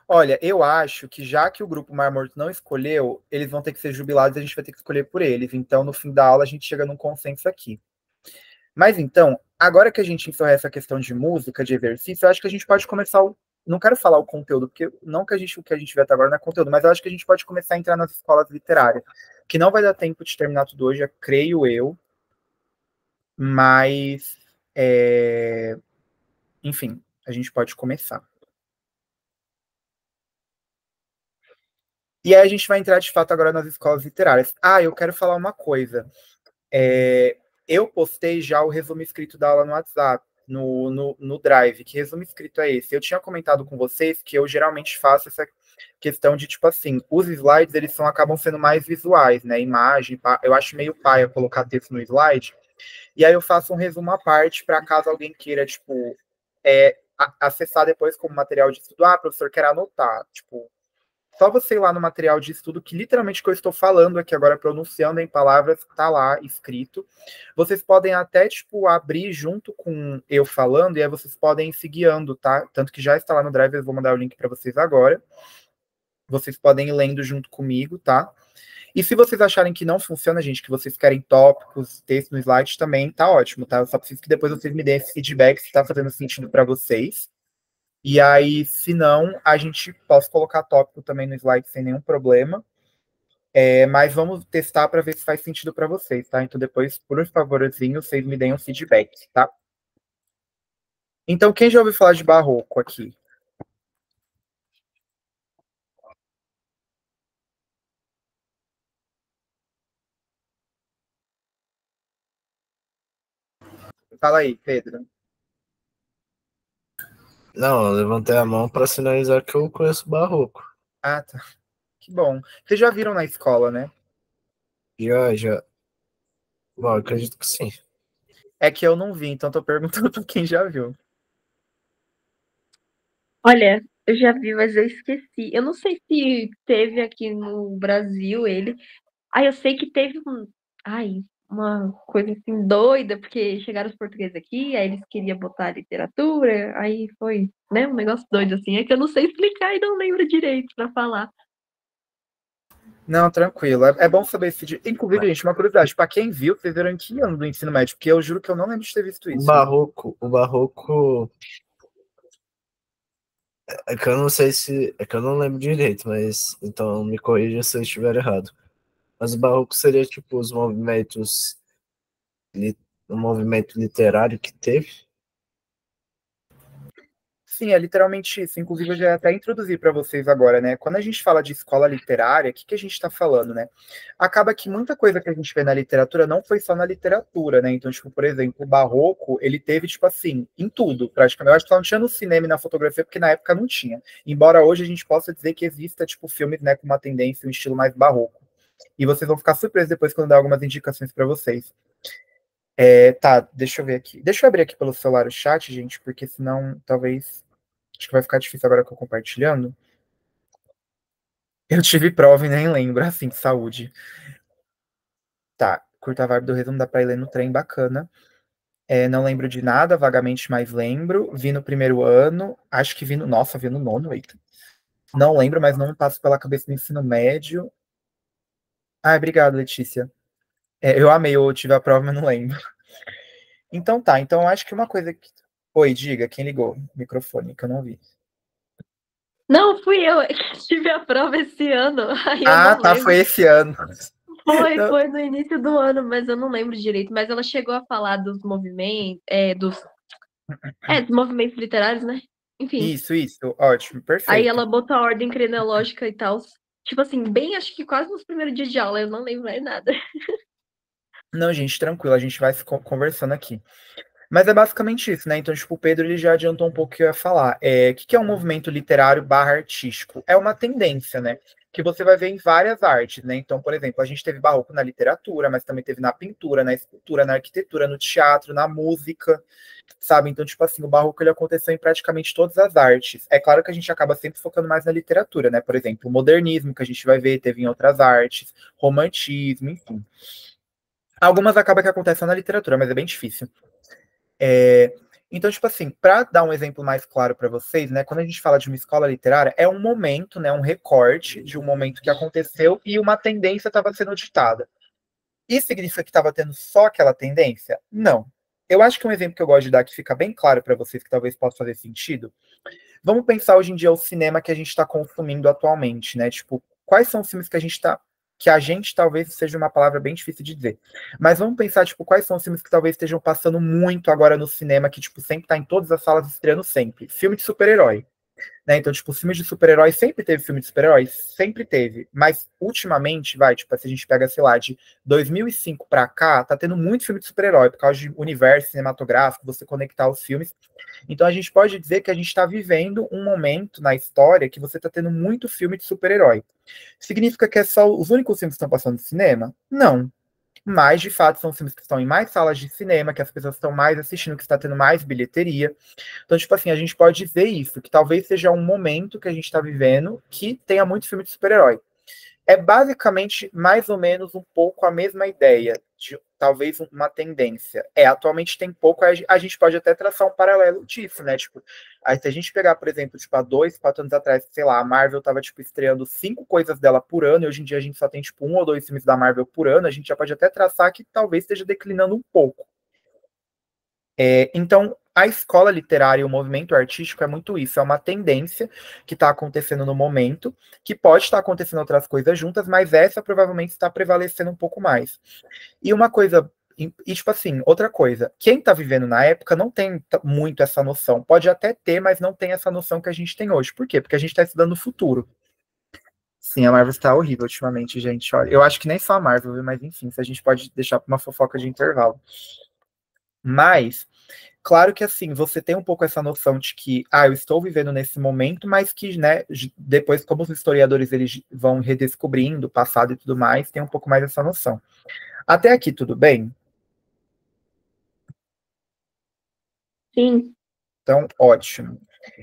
Olha, eu acho que já que o grupo Mar Morto não escolheu, eles vão ter que ser jubilados e a gente vai ter que escolher por eles. Então, no fim da aula, a gente chega num consenso aqui. Mas então, agora que a gente encerrou essa questão de música, de exercício, eu acho que a gente pode começar o. Não quero falar o conteúdo, porque não que o que a gente vê até agora não é conteúdo, mas eu acho que a gente pode começar a entrar nas escolas literárias. Que não vai dar tempo de terminar tudo hoje, creio eu. Mas. Enfim, a gente pode começar. E aí a gente vai entrar de fato agora nas escolas literárias. Eu quero falar uma coisa. Eu postei já o resumo escrito da aula no WhatsApp, no Drive. Que resumo escrito é esse? Eu tinha comentado com vocês que eu geralmente faço essa questão de, tipo assim, os slides, eles acabam sendo mais visuais, né? Imagem, eu acho meio paia colocar texto no slide. E aí eu faço um resumo à parte para caso alguém queira, tipo, acessar depois como material de estudo. Professor, quero anotar. Tipo, só você ir lá no material de estudo, que literalmente que eu estou falando aqui agora, pronunciando em palavras, tá lá escrito. Vocês podem até, tipo, abrir junto com eu falando, e aí vocês podem ir se guiando, tá? Tanto que já está lá no Drive, eu vou mandar o link para vocês agora. Vocês podem ir lendo junto comigo, tá? E se vocês acharem que não funciona, gente, que vocês querem tópicos, texto no slide, também tá ótimo, tá? Eu só preciso que depois vocês me deem esse feedback se tá fazendo sentido para vocês. E aí, se não, a gente pode colocar tópico também no slide sem nenhum problema. Mas vamos testar para ver se faz sentido para vocês, tá? Então depois, por favorzinho, vocês me deem um feedback, tá? Então, quem já ouviu falar de barroco aqui? Fala aí, Pedro. Não, eu levantei a mão para sinalizar que eu conheço barroco. Tá. Que bom. Vocês já viram na escola, né? Já. Bom, acredito que sim. É que eu não vi, então tô perguntando para quem já viu. Olha, eu já vi, mas eu esqueci. Eu não sei se teve aqui no Brasil ele. Eu sei que teve uma coisa assim doida, porque chegaram os portugueses aqui, aí eles queriam botar literatura, aí foi, né, um negócio doido assim. É que eu não sei explicar e não lembro direito pra falar. Não, tranquilo. É bom saber esse vídeo. Inclusive, gente, uma curiosidade. Para quem viu, vocês viram em que ano do ensino médio? Porque eu juro que eu não lembro de ter visto isso. O barroco. É que eu não sei se. É que eu não lembro direito, mas. Então me corrija se eu estiver errado. Mas o barroco seria tipo os movimentos. O movimento literário que teve. Sim, é literalmente isso. Inclusive, eu já ia até introduzir para vocês agora, né? Quando a gente fala de escola literária, o que a gente está falando, né? Acaba que muita coisa que a gente vê na literatura não foi só na literatura, né? Então, tipo, por exemplo, o Barroco, ele teve, tipo assim, em tudo, praticamente. Eu acho que só não tinha no cinema e na fotografia, porque na época não tinha. Embora hoje a gente possa dizer que exista, tipo, filmes, né, com uma tendência, um estilo mais barroco. E vocês vão ficar surpresos depois quando eu dar algumas indicações para vocês. Tá, deixa eu ver aqui. Deixa eu abrir aqui pelo celular o chat, gente, porque senão, talvez. Acho que vai ficar difícil agora que eu compartilhando. Eu tive prova e nem lembro, assim, de saúde. Tá, curta vibe do resumo, dá pra ir ler no trem, bacana. Não lembro de nada, vagamente mais lembro. Vi no primeiro ano, acho que vi no. Nossa, vi no nono, eita. Não lembro, mas não me passo pela cabeça do ensino médio. Obrigado, Letícia. Eu amei, eu tive a prova, mas não lembro. Então tá, então acho que uma coisa que. Oi, diga, quem ligou? Microfone, que eu não vi. Não, fui eu que tive a prova esse ano. Aí eu não Tá, lembro. foi esse ano. Foi no início do ano, mas eu não lembro direito. Mas ela chegou a falar dos movimentos, dos movimentos literários, né? Enfim. Isso, ótimo, perfeito. Aí ela botou a ordem cronológica e tal. Tipo assim, bem, acho que quase nos primeiros dias de aula, eu não lembro mais nada. Não, gente, tranquilo, a gente vai conversando aqui. Mas é basicamente isso, né? Então, tipo, o Pedro ele já adiantou um pouco o que eu ia falar. O que é um movimento literário barra artístico? É uma tendência, né? Que você vai ver em várias artes, né? Então, por exemplo, a gente teve barroco na literatura, mas também teve na pintura, na escultura, na arquitetura, no teatro, na música, sabe? Então, tipo assim, o barroco ele aconteceu em praticamente todas as artes. É claro que a gente acaba sempre focando mais na literatura, né? Por exemplo, o modernismo, que a gente vai ver, teve em outras artes, romantismo, enfim. Algumas acaba que acontecem na literatura, mas é bem difícil. Então, tipo assim, para dar um exemplo mais claro para vocês, né, quando a gente fala de uma escola literária, é um momento, né, um recorte de um momento que aconteceu e uma tendência estava sendo ditada. Isso significa que estava tendo só aquela tendência? Não. Eu acho que um exemplo que eu gosto de dar que fica bem claro para vocês, que talvez possa fazer sentido, vamos pensar hoje em dia o cinema que a gente está consumindo atualmente, né? Tipo, quais são os filmes que a gente está. Que a gente talvez seja uma palavra bem difícil de dizer. Mas vamos pensar, tipo, quais são os filmes que talvez estejam passando muito agora no cinema, que, tipo, sempre tá em todas as salas estreando sempre. Filme de super-herói. Né? Então, tipo, os filmes de super-herói sempre teve filme de super-herói, sempre teve. Mas ultimamente, tipo, se a gente pega, sei lá, de 2005 pra cá, tá tendo muito filme de super-herói, por causa de universo cinematográfico, você conectar os filmes. Então a gente pode dizer que a gente está vivendo um momento na história que você está tendo muito filme de super-herói. Significa que é só os únicos filmes que estão passando no cinema? Não. Mas, de fato, são filmes que estão em mais salas de cinema, que as pessoas estão mais assistindo, que está tendo mais bilheteria. Então, tipo assim, a gente pode dizer isso, que talvez seja um momento que a gente está vivendo que tenha muito filme de super-herói. É basicamente mais ou menos um pouco a mesma ideia, de talvez uma tendência. Atualmente tem pouco, a gente pode até traçar um paralelo disso, né? Tipo, aí se a gente pegar, por exemplo, tipo, há 2, 4 anos atrás, sei lá, a Marvel tava, tipo, estreando 5 coisas dela por ano, e hoje em dia a gente só tem, tipo, 1 ou 2 filmes da Marvel por ano, a gente já pode até traçar que talvez esteja declinando um pouco. Então, a escola literária e o movimento artístico é muito isso, é uma tendência que está acontecendo no momento, que pode estar acontecendo outras coisas juntas, mas essa provavelmente está prevalecendo um pouco mais. E uma coisa, tipo assim, outra coisa, quem está vivendo na época não tem muito essa noção, pode até ter, mas não tem essa noção que a gente tem hoje. Por quê? Porque a gente está estudando o futuro. Sim, a Marvel está horrível ultimamente, gente. Olha, eu acho que nem só a Marvel, mas enfim, se a gente pode deixar para uma fofoca de intervalo. Mas claro que assim, você tem um pouco essa noção de que, eu estou vivendo nesse momento, mas que, né, depois, como os historiadores eles vão redescobrindo o passado e tudo mais, tem um pouco mais essa noção. Até aqui, tudo bem? Sim. Então, ótimo.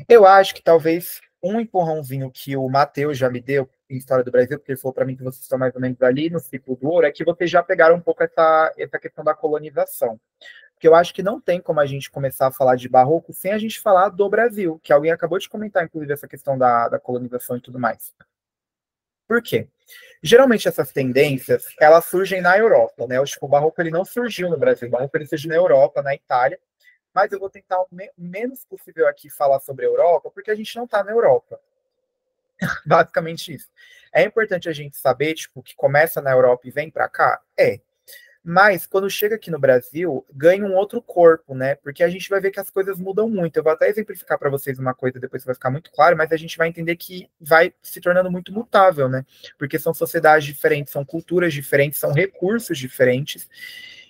Eu acho que talvez um empurrãozinho que o Matheus já me deu em História do Brasil, porque ele falou para mim que vocês estão mais ou menos ali no ciclo do ouro, é que vocês já pegaram um pouco essa questão da colonização. Porque eu acho que não tem como a gente começar a falar de barroco sem a gente falar do Brasil, que alguém acabou de comentar, inclusive, essa questão da colonização e tudo mais. Por quê? Geralmente essas tendências, elas surgem na Europa, né? O barroco ele não surgiu no Brasil, o barroco ele surgiu na Europa, na Itália, mas eu vou tentar o menos possível aqui falar sobre a Europa, porque a gente não está na Europa. Basicamente isso. É importante a gente saber, tipo, que começa na Europa e vem para cá? Mas, quando chega aqui no Brasil, ganha um outro corpo, né? Porque a gente vai ver que as coisas mudam muito. Eu vou até exemplificar para vocês uma coisa, depois vai ficar muito claro, mas a gente vai entender que vai se tornando muito mutável, né? Porque são sociedades diferentes, são culturas diferentes, são recursos diferentes.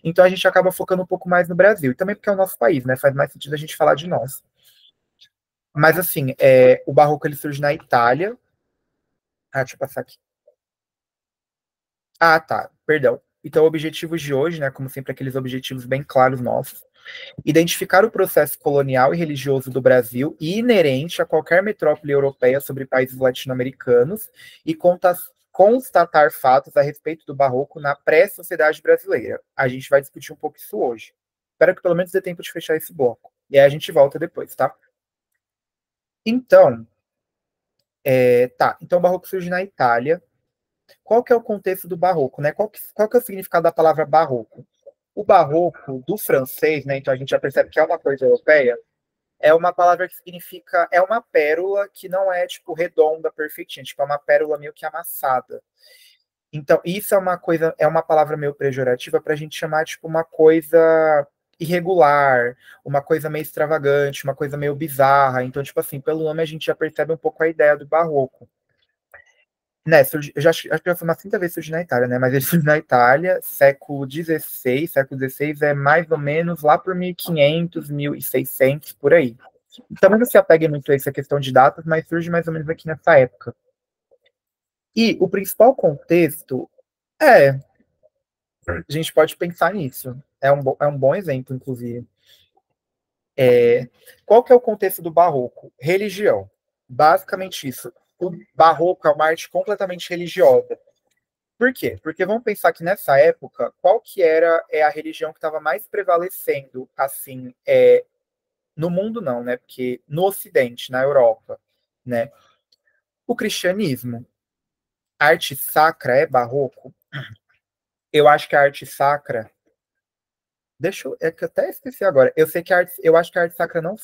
Então, a gente acaba focando um pouco mais no Brasil. E também porque é o nosso país, né? Faz mais sentido a gente falar de nós. Mas, assim, o barroco ele surge na Itália. Deixa eu passar aqui. Tá. Perdão. Então, objetivos de hoje, né? Como sempre, aqueles objetivos bem claros nossos. Identificar o processo colonial e religioso do Brasil e inerente a qualquer metrópole europeia sobre países latino-americanos e constatar fatos a respeito do barroco na pré-sociedade brasileira. A gente vai discutir um pouco isso hoje. Espero que pelo menos dê tempo de fechar esse bloco. E aí a gente volta depois, tá? Então, Então, o barroco surge na Itália. Qual que é o contexto do barroco, né? Qual que é o significado da palavra barroco? O barroco, do francês, né? Então a gente já percebe que é uma coisa europeia, é uma palavra que significa, é uma pérola que não é, tipo, redonda, perfeitinha, tipo, é uma pérola meio que amassada. Então, isso é uma coisa, é uma palavra meio pejorativa para a gente chamar, tipo, uma coisa irregular, uma coisa meio extravagante, uma coisa meio bizarra. Então, tipo assim, pelo nome a gente já percebe um pouco a ideia do barroco. Né, eu já, acho que já foi uma quinta vez que surgiu na Itália, né? Mas ele surgiu na Itália, século XVI. Século XVI é mais ou menos lá por 1500, 1600, por aí. Também não se apegue muito a essa questão de datas, mas surge mais ou menos aqui nessa época. E o principal contexto a gente pode pensar nisso. É um bom exemplo, inclusive. Qual que é o contexto do barroco? Religião. Basicamente isso. O barroco é uma arte completamente religiosa. Por quê? Porque vamos pensar que nessa época, qual que era a religião que estava mais prevalecendo, assim, no mundo não, né? Porque no Ocidente, na Europa, né? O cristianismo. A arte sacra é barroco? Eu acho que a arte sacra. É que eu até esqueci agora. Eu acho que a arte sacra não.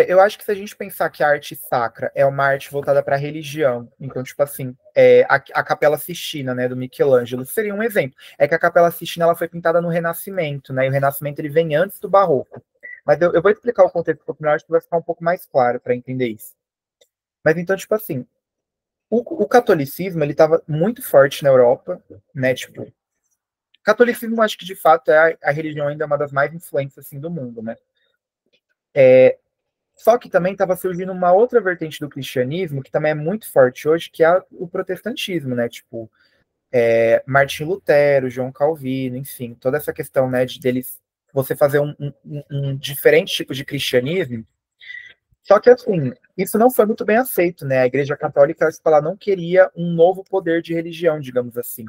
Eu acho que se a gente pensar que a arte sacra é uma arte voltada para a religião, então, tipo assim, a Capela Sistina, né, do Michelangelo, seria um exemplo. É que a Capela Sistina ela foi pintada no Renascimento, né, e o Renascimento ele vem antes do Barroco. Mas eu vou explicar o contexto um pouco melhor, acho que vai ficar um pouco mais claro para entender isso. Mas então, tipo assim, o catolicismo ele estava muito forte na Europa, né, tipo, catolicismo acho que de fato é a religião ainda uma das mais influentes assim do mundo, né? Só que também estava surgindo uma outra vertente do cristianismo, que também é muito forte hoje, que é o protestantismo, né? Tipo, Martim Lutero, João Calvino, enfim, toda essa questão, né, de deles você fazer um diferente tipo de cristianismo. Só que, assim, isso não foi muito bem aceito, né? A Igreja Católica, ela não queria um novo poder de religião, digamos assim.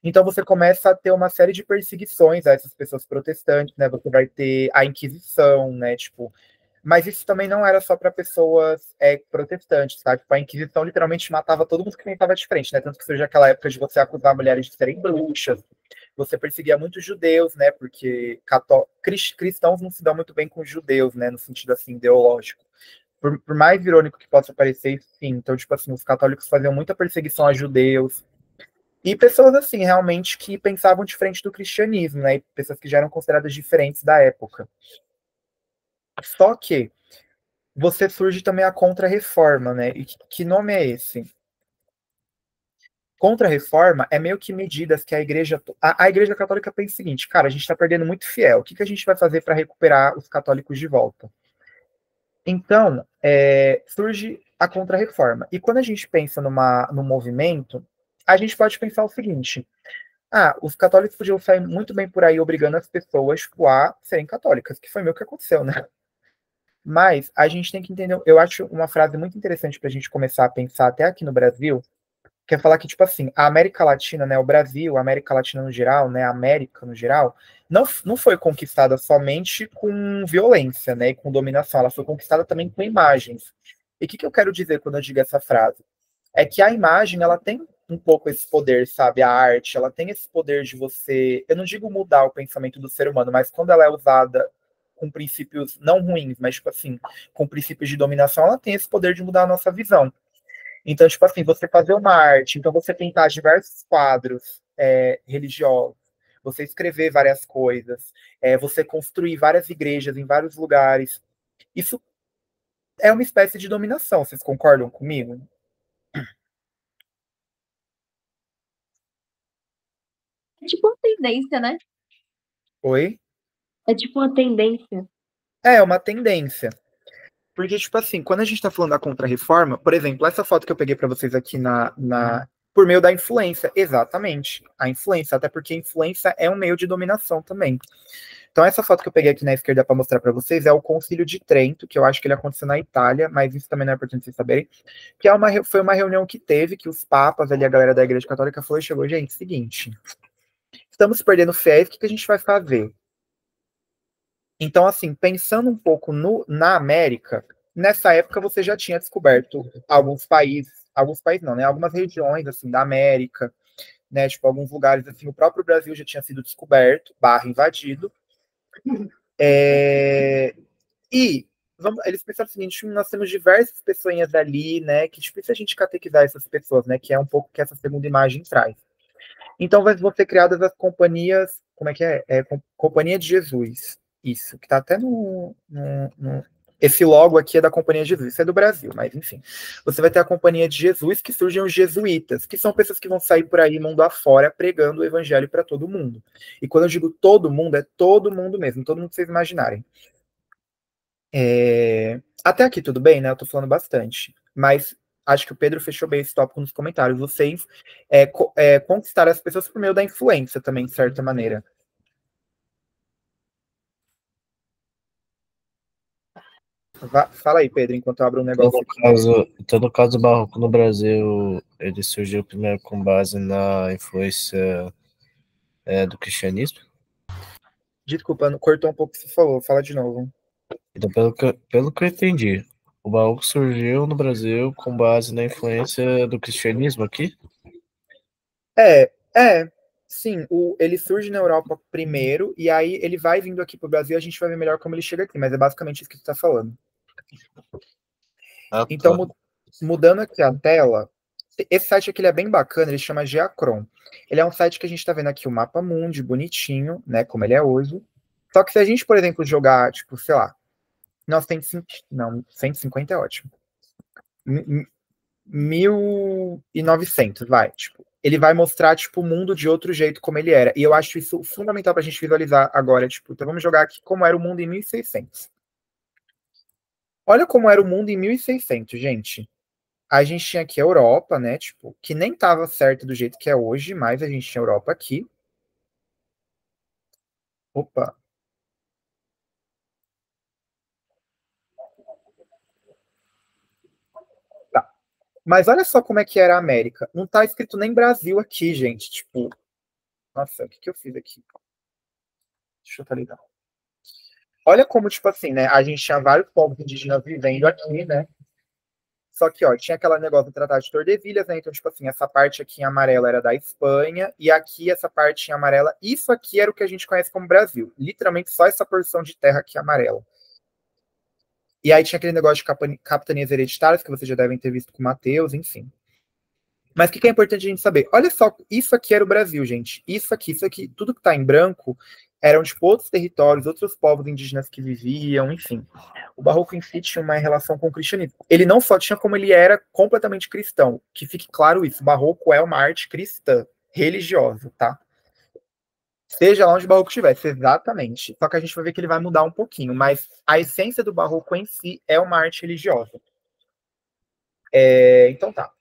Então você começa a ter uma série de perseguições a essas pessoas protestantes, né? Você vai ter a Inquisição, né? Tipo, mas isso também não era só para pessoas protestantes, tá? Tipo, a Inquisição literalmente matava todo mundo que pensava diferente, né? Tanto que surge aquela época de você acusar mulheres de serem bruxas, você perseguia muitos judeus, né? Porque cristãos não se dão muito bem com judeus, né? No sentido assim, ideológico. Por mais irônico que possa parecer, sim. Então, tipo assim, os católicos faziam muita perseguição a judeus. E pessoas, assim, realmente que pensavam diferente do cristianismo, né? E pessoas que já eram consideradas diferentes da época. Só que você surge também a Contra-Reforma, né? E que nome é esse? Contra-Reforma é meio que medidas que a Igreja Católica pensa o seguinte, cara, a gente está perdendo muito fiel. O que a gente vai fazer para recuperar os católicos de volta? Então, surge a Contra-Reforma. E quando a gente pensa num movimento, a gente pode pensar o seguinte: os católicos podiam sair muito bem por aí obrigando as pessoas a serem católicas, que foi meio que aconteceu, né? Mas a gente tem que entender, eu acho uma frase muito interessante para a gente começar a pensar até aqui no Brasil, que é falar que, tipo assim, a América Latina, né, o Brasil, a América Latina no geral, né, a América no geral, não foi conquistada somente com violência, né, e com dominação, ela foi conquistada também com imagens. E o que eu quero dizer quando eu digo essa frase? É que a imagem, ela tem um pouco esse poder, sabe? A arte, ela tem esse poder de você, eu não digo mudar o pensamento do ser humano, mas quando ela é usada com princípios não ruins, mas, tipo assim, com princípios de dominação, ela tem esse poder de mudar a nossa visão. Então, tipo assim, você fazer uma arte, então você pintar diversos quadros religiosos, você escrever várias coisas, você construir várias igrejas em vários lugares, isso é uma espécie de dominação, vocês concordam comigo? É tipo uma tendência, né? Oi? É tipo uma tendência. É uma tendência. Porque, tipo assim, quando a gente tá falando da Contra-Reforma, por exemplo, essa foto que eu peguei para vocês aqui por meio da influência, exatamente, a influência, até porque a influência é um meio de dominação também. Então, essa foto que eu peguei aqui na esquerda para mostrar para vocês é o Concílio de Trento, que eu acho que ele aconteceu na Itália, mas isso também não é importante vocês saberem, que foi uma reunião que teve, que os papas ali, a galera da Igreja Católica falou e chegou, gente, seguinte, estamos perdendo fiéis, o que a gente vai fazer? Então, assim, pensando um pouco na América, nessa época você já tinha descoberto alguns países não, né? Algumas regiões, assim, da América, né? Tipo, alguns lugares, assim, o próprio Brasil já tinha sido descoberto, invadido. E eles pensaram o seguinte, nós temos diversas pessoinhas ali, né? Que tipo, se a gente catequizar essas pessoas, né? Que é um pouco que essa segunda imagem traz. Então, vão ser criadas as companhias como é que é? Companhia de Jesus. Isso, que tá até esse logo aqui é da Companhia de Jesus, isso é do Brasil, mas enfim. Você vai ter a Companhia de Jesus, que surgem os jesuítas, que são pessoas que vão sair por aí, mundo afora, pregando o evangelho para todo mundo. E quando eu digo todo mundo, é todo mundo mesmo, todo mundo que vocês imaginarem. Até aqui tudo bem, né? Eu tô falando bastante. Mas acho que o Pedro fechou bem esse tópico nos comentários. Vocês conquistaram as pessoas por meio da influência também, de certa maneira. Fala aí, Pedro, enquanto eu abro um negócio. Então, no caso do Barroco no Brasil, ele surgiu primeiro com base na influência do cristianismo? Desculpa, cortou um pouco o que você falou. Fala de novo. Então, pelo que eu entendi, o Barroco surgiu no Brasil com base na influência do cristianismo aqui? Sim, ele surge na Europa primeiro, e aí ele vai vindo aqui pro Brasil, a gente vai ver melhor como ele chega aqui, mas é basicamente isso que tu tá falando. Ah, Então, tá. mudando aqui a tela, esse site aqui ele é bem bacana, ele chama Geacron. Ele é um site que a gente tá vendo aqui o mapa mundi, bonitinho, né, como ele é hoje. Só que se a gente, por exemplo, jogar, tipo, sei lá, 150 é ótimo. 1900, vai, tipo, ele vai mostrar, tipo, o mundo de outro jeito como ele era. E eu acho isso fundamental pra gente visualizar agora, tipo, então vamos jogar aqui como era o mundo em 1600. Olha como era o mundo em 1600, gente. A gente tinha aqui a Europa, né, tipo, que nem tava certo do jeito que é hoje, mas a gente tinha a Europa aqui. Opa. Tá. Mas olha só como é que era a América. Não tá escrito nem Brasil aqui, gente, tipo, nossa, o que eu fiz aqui? Deixa eu ligar. Olha como, tipo assim, né? A gente tinha vários povos indígenas vivendo aqui, né? Só que, ó, tinha aquele negócio do Tratado de Tordesilhas, né? Então, tipo assim, essa parte aqui em amarela era da Espanha, e aqui, essa parte em amarela, isso aqui era o que a gente conhece como Brasil. Literalmente só essa porção de terra aqui amarela. E aí tinha aquele negócio de capitanias hereditárias, que vocês já devem ter visto com o Mateus, enfim. Mas o que é importante a gente saber? Olha só, isso aqui era o Brasil, gente. Isso aqui, tudo que está em branco eram tipo outros territórios, outros povos indígenas que viviam, enfim. O Barroco em si tinha uma relação com o cristianismo. Ele não só tinha como ele era completamente cristão, que fique claro isso, o Barroco é uma arte cristã, religiosa, tá? Seja lá onde o Barroco estivesse, exatamente. Só que a gente vai ver que ele vai mudar um pouquinho, mas a essência do Barroco em si é uma arte religiosa. Então tá.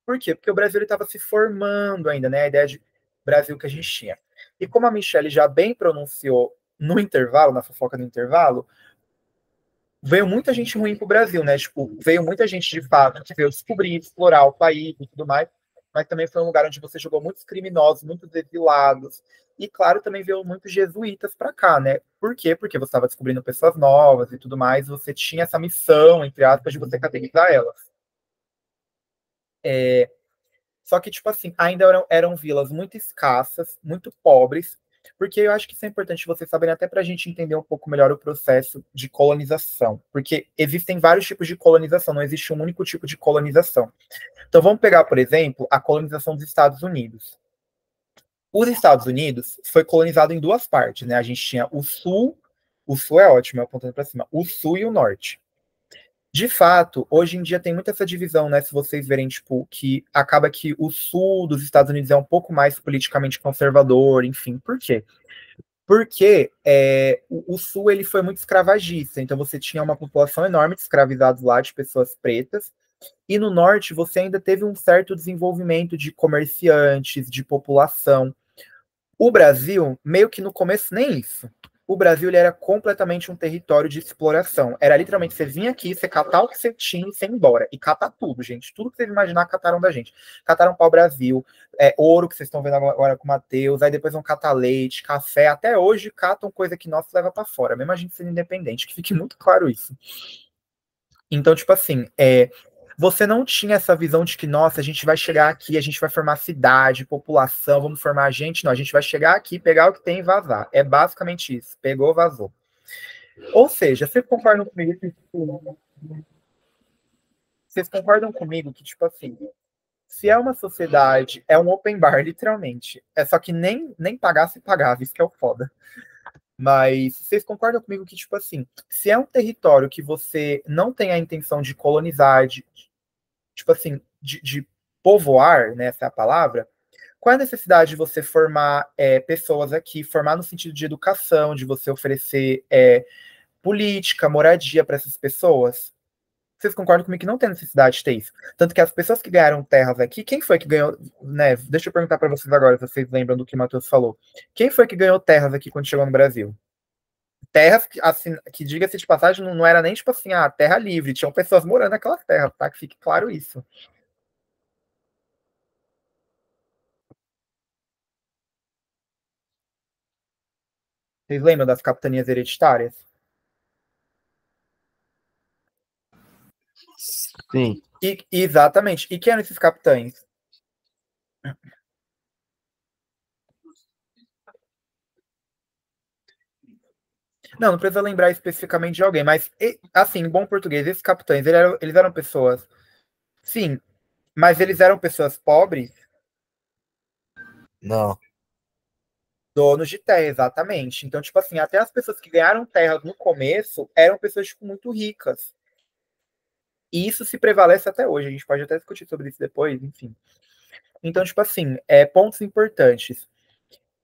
Por quê? Porque o Brasil estava se formando ainda, né? A ideia de Brasil que a gente tinha. E como a Michelle já bem pronunciou no intervalo, na fofoca do intervalo, veio muita gente ruim pro Brasil, né? Tipo, veio muita gente de fato que veio descobrir, explorar o país e tudo mais, mas também foi um lugar onde você jogou muitos criminosos, muitos exilados. E, claro, também veio muitos jesuítas para cá, né? Por quê? Porque você estava descobrindo pessoas novas e tudo mais, você tinha essa missão, entre aspas, de você catequizar elas. Só que, tipo assim, ainda eram vilas muito escassas, muito pobres, porque eu acho que isso é importante vocês saberem até para a gente entender um pouco melhor o processo de colonização. Porque existem vários tipos de colonização, não existe um único tipo de colonização. Então vamos pegar, por exemplo, a colonização dos Estados Unidos. Os Estados Unidos foi colonizado em duas partes, né? A gente tinha o sul é ótimo, apontando para cima, o sul e o norte. De fato, hoje em dia tem muita essa divisão, né? Se vocês verem, tipo, que acaba que o sul dos Estados Unidos é um pouco mais politicamente conservador, enfim. Por quê? Porque o sul ele foi muito escravagista, então você tinha uma população enorme de escravizados lá, de pessoas pretas, e no norte você ainda teve um certo desenvolvimento de comerciantes, de população. O Brasil, meio que no começo, nem isso. O Brasil ele era completamente um território de exploração. Era literalmente, você vinha aqui, você catar o que você tinha e você ia embora. E catar tudo, gente. Tudo que vocês imaginar, cataram da gente. Cataram pau-brasil, ouro, que vocês estão vendo agora com o Matheus, aí depois vão catar leite, café. Até hoje catam coisa que nossa leva para fora, mesmo a gente sendo independente. Que fique muito claro isso. Então, tipo assim, você não tinha essa visão de que, nossa, a gente vai chegar aqui, a gente vai formar cidade, população, vamos formar a gente. Não, a gente vai chegar aqui, pegar o que tem e vazar. É basicamente isso. Pegou, vazou. Ou seja, vocês concordam comigo que, tipo, vocês concordam comigo que, tipo assim, se é uma sociedade, é um open bar, literalmente. É só que nem pagar se pagava, isso que é o foda. Mas vocês concordam comigo que, tipo assim, se é um território que você não tem a intenção de colonizar, tipo assim, de povoar, né, essa é a palavra, qual é a necessidade de você formar pessoas aqui, formar no sentido de educação, de você oferecer política, moradia para essas pessoas? Vocês concordam comigo que não tem necessidade de ter isso? Tanto que as pessoas que ganharam terras aqui, quem foi que ganhou, né? Deixa eu perguntar para vocês agora, se vocês lembram do que o Matheus falou. Quem foi que ganhou terras aqui quando chegou no Brasil? Terras que, assim, que diga-se de passagem, não era nem tipo assim, terra livre, tinham pessoas morando naquelas terras, tá? Que fique claro isso. Vocês lembram das capitanias hereditárias? Sim. Exatamente. E quem eram esses capitães? Não precisa lembrar especificamente de alguém, mas, assim, em bom português, esses capitães, eles eram pessoas, sim, mas eles eram pessoas pobres? Não. Donos de terra, exatamente. Então, tipo assim, até as pessoas que ganharam terras no começo eram pessoas, tipo, muito ricas. E isso se prevalece até hoje. A gente pode até discutir sobre isso depois, enfim. Então, tipo assim, pontos importantes.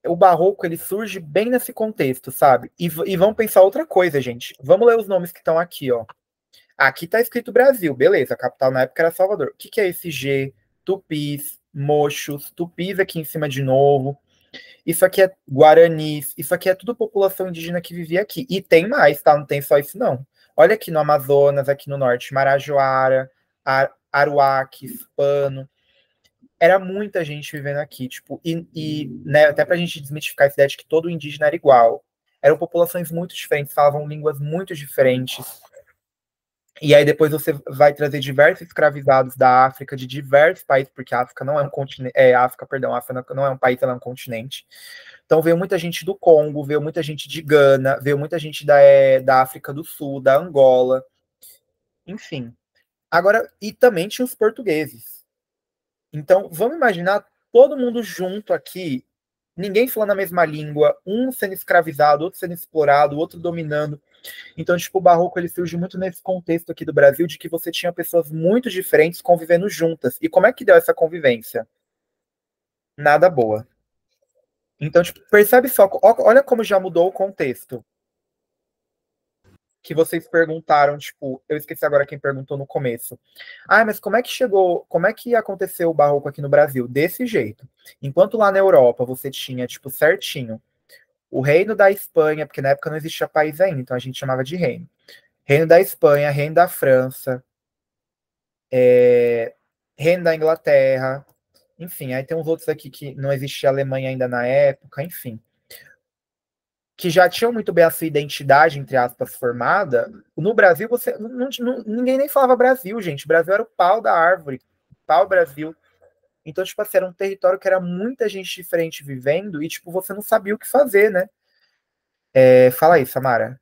O barroco, ele surge bem nesse contexto, sabe? E vamos pensar outra coisa, gente. Vamos ler os nomes que estão aqui, ó. Aqui tá escrito Brasil, beleza. A capital na época era Salvador. O que que é esse G? Tupis, Mochos, Tupis aqui em cima de novo. Isso aqui é Guaranis, isso aqui é tudo população indígena que vivia aqui. E tem mais, tá? Não tem só isso, não. Olha aqui no Amazonas, aqui no norte, Marajoara, Aruaques, Pano. Era muita gente vivendo aqui, tipo, né, até pra gente desmitificar essa ideia de que todo indígena era igual. Eram populações muito diferentes, falavam línguas muito diferentes. E aí depois você vai trazer diversos escravizados da África, de diversos países, porque a África não é um continente, África, perdão, a África não é um país, ela é um continente. Então veio muita gente do Congo, veio muita gente de Gana, veio muita gente da África do Sul, da Angola, enfim. Agora, e também tinha os portugueses. Então, vamos imaginar todo mundo junto aqui, ninguém falando a mesma língua, um sendo escravizado, outro sendo explorado, outro dominando. Então, tipo, o barroco ele surge muito nesse contexto aqui do Brasil de que você tinha pessoas muito diferentes convivendo juntas. E como é que deu essa convivência? Nada boa. Então, tipo, percebe só, olha como já mudou o contexto. Que vocês perguntaram, tipo, eu esqueci agora quem perguntou no começo. Mas como é que chegou, como é que aconteceu o barroco aqui no Brasil? Desse jeito. Enquanto lá na Europa você tinha, tipo, certinho, o reino da Espanha, porque na época não existia país ainda, então a gente chamava de reino. Reino da Espanha, reino da França, reino da Inglaterra, enfim, aí tem uns outros aqui que não existia Alemanha ainda na época, enfim. Que já tinham muito bem a sua identidade, entre aspas, formada, no Brasil você ninguém nem falava Brasil, gente. O Brasil era o pau da árvore, pau Brasil. Então, tipo assim, era um território que era muita gente diferente vivendo e, tipo, você não sabia o que fazer, né? Fala aí, Samara.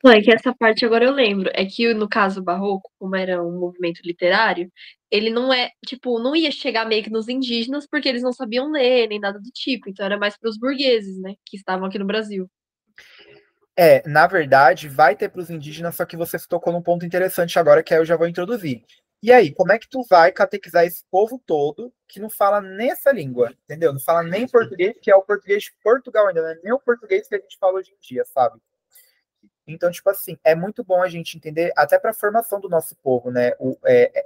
Não, é que essa parte agora eu lembro. É que no caso barroco, como era um movimento literário, ele não é, tipo, não ia chegar meio que nos indígenas porque eles não sabiam ler nem nada do tipo. Então era mais para os burgueses, né, que estavam aqui no Brasil. Na verdade, vai ter para os indígenas, só que você tocou num ponto interessante agora que aí eu já vou introduzir. E aí, como é que tu vai catequizar esse povo todo que não fala nem essa língua, entendeu? Não fala nem português, que é o português de Portugal ainda, não é nem o português que a gente fala hoje em dia, sabe? Então, tipo assim, é muito bom a gente entender, até para a formação do nosso povo, né?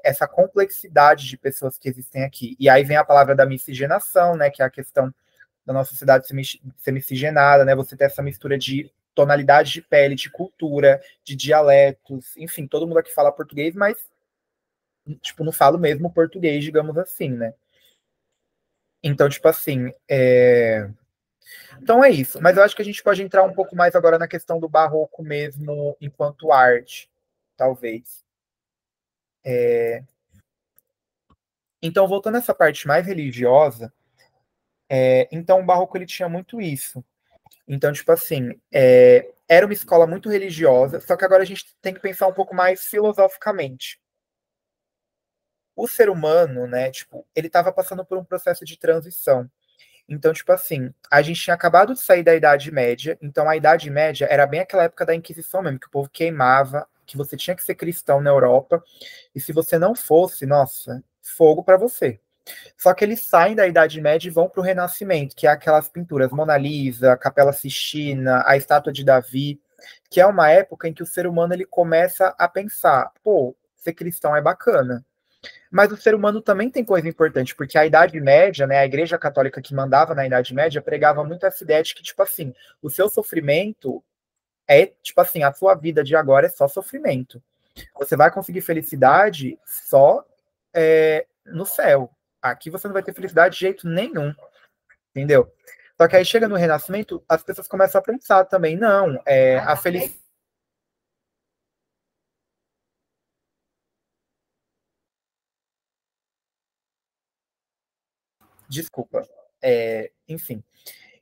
Essa complexidade de pessoas que existem aqui. E aí vem a palavra da miscigenação, né? Que é a questão da nossa sociedade ser miscigenada, né? Você ter essa mistura de tonalidade de pele, de cultura, de dialetos, enfim, todo mundo aqui fala português, mas tipo, não fala o mesmo português, digamos assim, né? Então, tipo assim, então é isso. Mas eu acho que a gente pode entrar um pouco mais agora na questão do barroco mesmo enquanto arte, talvez. Então, voltando a essa parte mais religiosa, então o barroco ele tinha muito isso. Então, tipo assim, era uma escola muito religiosa, só que agora a gente tem que pensar um pouco mais filosoficamente. o ser humano, né, tipo, ele estava passando por um processo de transição. Então, tipo assim, a gente tinha acabado de sair da Idade Média, então a Idade Média era bem aquela época da Inquisição mesmo, que o povo queimava, que você tinha que ser cristão na Europa, e se você não fosse, nossa, fogo para você. Só que eles saem da Idade Média e vão para o Renascimento, que é aquelas pinturas Mona Lisa, Capela Sistina, a Estátua de Davi, que é uma época em que o ser humano ele começa a pensar, pô, ser cristão é bacana. Mas o ser humano também tem coisa importante, porque a Idade Média, né, a Igreja Católica que mandava na Idade Média, pregava muito essa ideia de que, tipo assim, o seu sofrimento é, tipo assim, a sua vida de agora é só sofrimento. Você vai conseguir felicidade só no céu. Aqui você não vai ter felicidade de jeito nenhum, entendeu? Só que aí chega no Renascimento, as pessoas começam a pensar também, não, a felicidade. Desculpa. Enfim.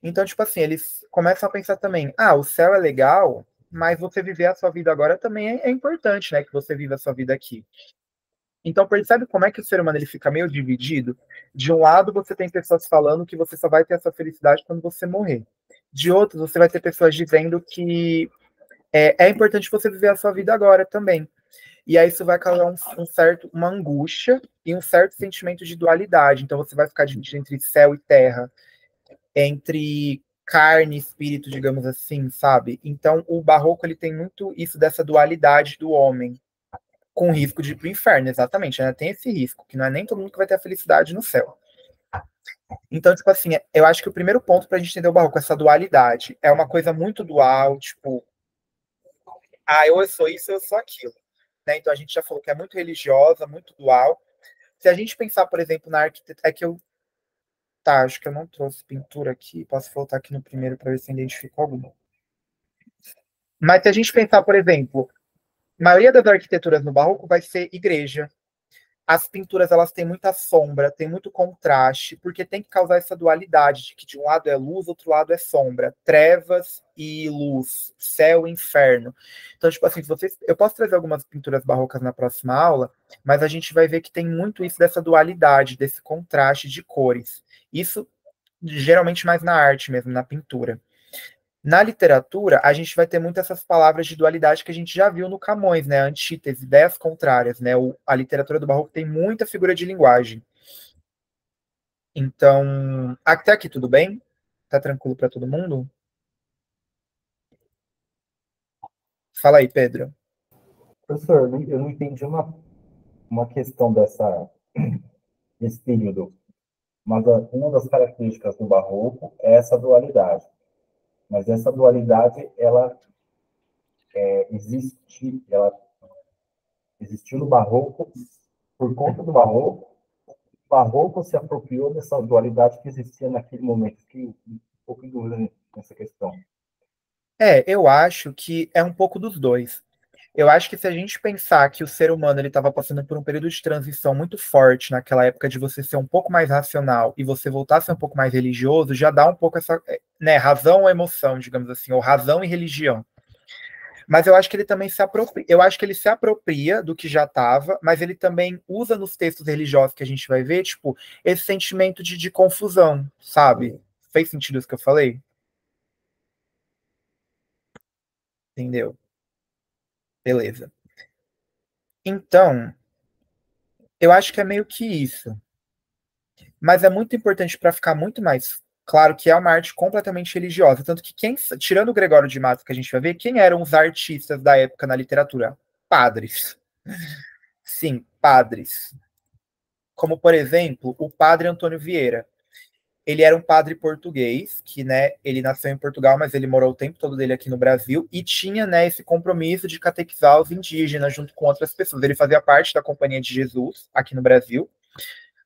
Então, tipo assim, eles começam a pensar também, o céu é legal, mas você viver a sua vida agora também é importante, né? Que você viva a sua vida aqui. Então, percebe como é que o ser humano ele fica meio dividido? De um lado, você tem pessoas falando que você só vai ter essa felicidade quando você morrer. De outros, você vai ter pessoas dizendo que é importante você viver a sua vida agora também. E aí isso vai causar uma angústia e um certo sentimento de dualidade. Então você vai ficar dividido entre céu e terra, entre carne e espírito, digamos assim, sabe? Então o barroco ele tem muito isso dessa dualidade do homem, com risco de ir pro inferno, exatamente, né? Tem esse risco, que não é nem todo mundo que vai ter a felicidade no céu. Então, tipo assim, eu acho que o primeiro ponto pra gente entender o barroco, essa dualidade, é uma coisa muito dual, tipo, eu sou isso, eu sou aquilo. Né? Então a gente já falou que é muito religiosa, muito dual. Se a gente pensar, por exemplo, na arquitetura, acho que eu não trouxe pintura aqui, posso voltar aqui no primeiro para ver se eu identifico alguma. Mas se a gente pensar, por exemplo, a maioria das arquiteturas no barroco vai ser igreja. As pinturas elas têm muita sombra, tem muito contraste, porque tem que causar essa dualidade de que de um lado é luz, outro lado é sombra, trevas e luz, céu e inferno. Então, tipo assim, eu posso trazer algumas pinturas barrocas na próxima aula, mas a gente vai ver que tem muito isso dessa dualidade, desse contraste de cores. Isso geralmente mais na arte mesmo, na pintura. Na literatura, a gente vai ter muito essas palavras de dualidade que a gente já viu no Camões, né? Antítese, ideias contrárias, né? A literatura do Barroco tem muita figura de linguagem. Então, até aqui tudo bem? Tá tranquilo para todo mundo? Fala aí, Pedro. Professor, eu não entendi uma questão desse período. Mas uma das características do barroco é essa dualidade. Mas essa dualidade, ela existiu no barroco por conta do barroco. O barroco se apropriou dessa dualidade que existia naquele momento. Fiquei um pouco em dúvida nessa questão. Eu acho que é um pouco dos dois. Eu acho que se a gente pensar que o ser humano ele estava passando por um período de transição muito forte naquela época de você ser um pouco mais racional e você voltar a ser um pouco mais religioso, já dá um pouco essa, né, razão ou emoção, digamos assim, ou razão e religião. Mas eu acho que ele também se apropria, eu acho que ele se apropria do que já estava, mas ele também usa nos textos religiosos que a gente vai ver, tipo, esse sentimento de confusão, sabe? Fez sentido isso que eu falei? Entendeu? Beleza. Então, eu acho que é meio que isso. Mas é muito importante para ficar muito mais claro que é uma arte completamente religiosa. Tanto que tirando o Gregório de Matos que a gente vai ver, quem eram os artistas da época na literatura? Padres. Sim, padres. Como, por exemplo, o padre Antônio Vieira. Ele era um padre português, que, né, ele nasceu em Portugal, mas ele morou o tempo todo dele aqui no Brasil, e tinha, né, esse compromisso de catequizar os indígenas junto com outras pessoas. Ele fazia parte da Companhia de Jesus, aqui no Brasil.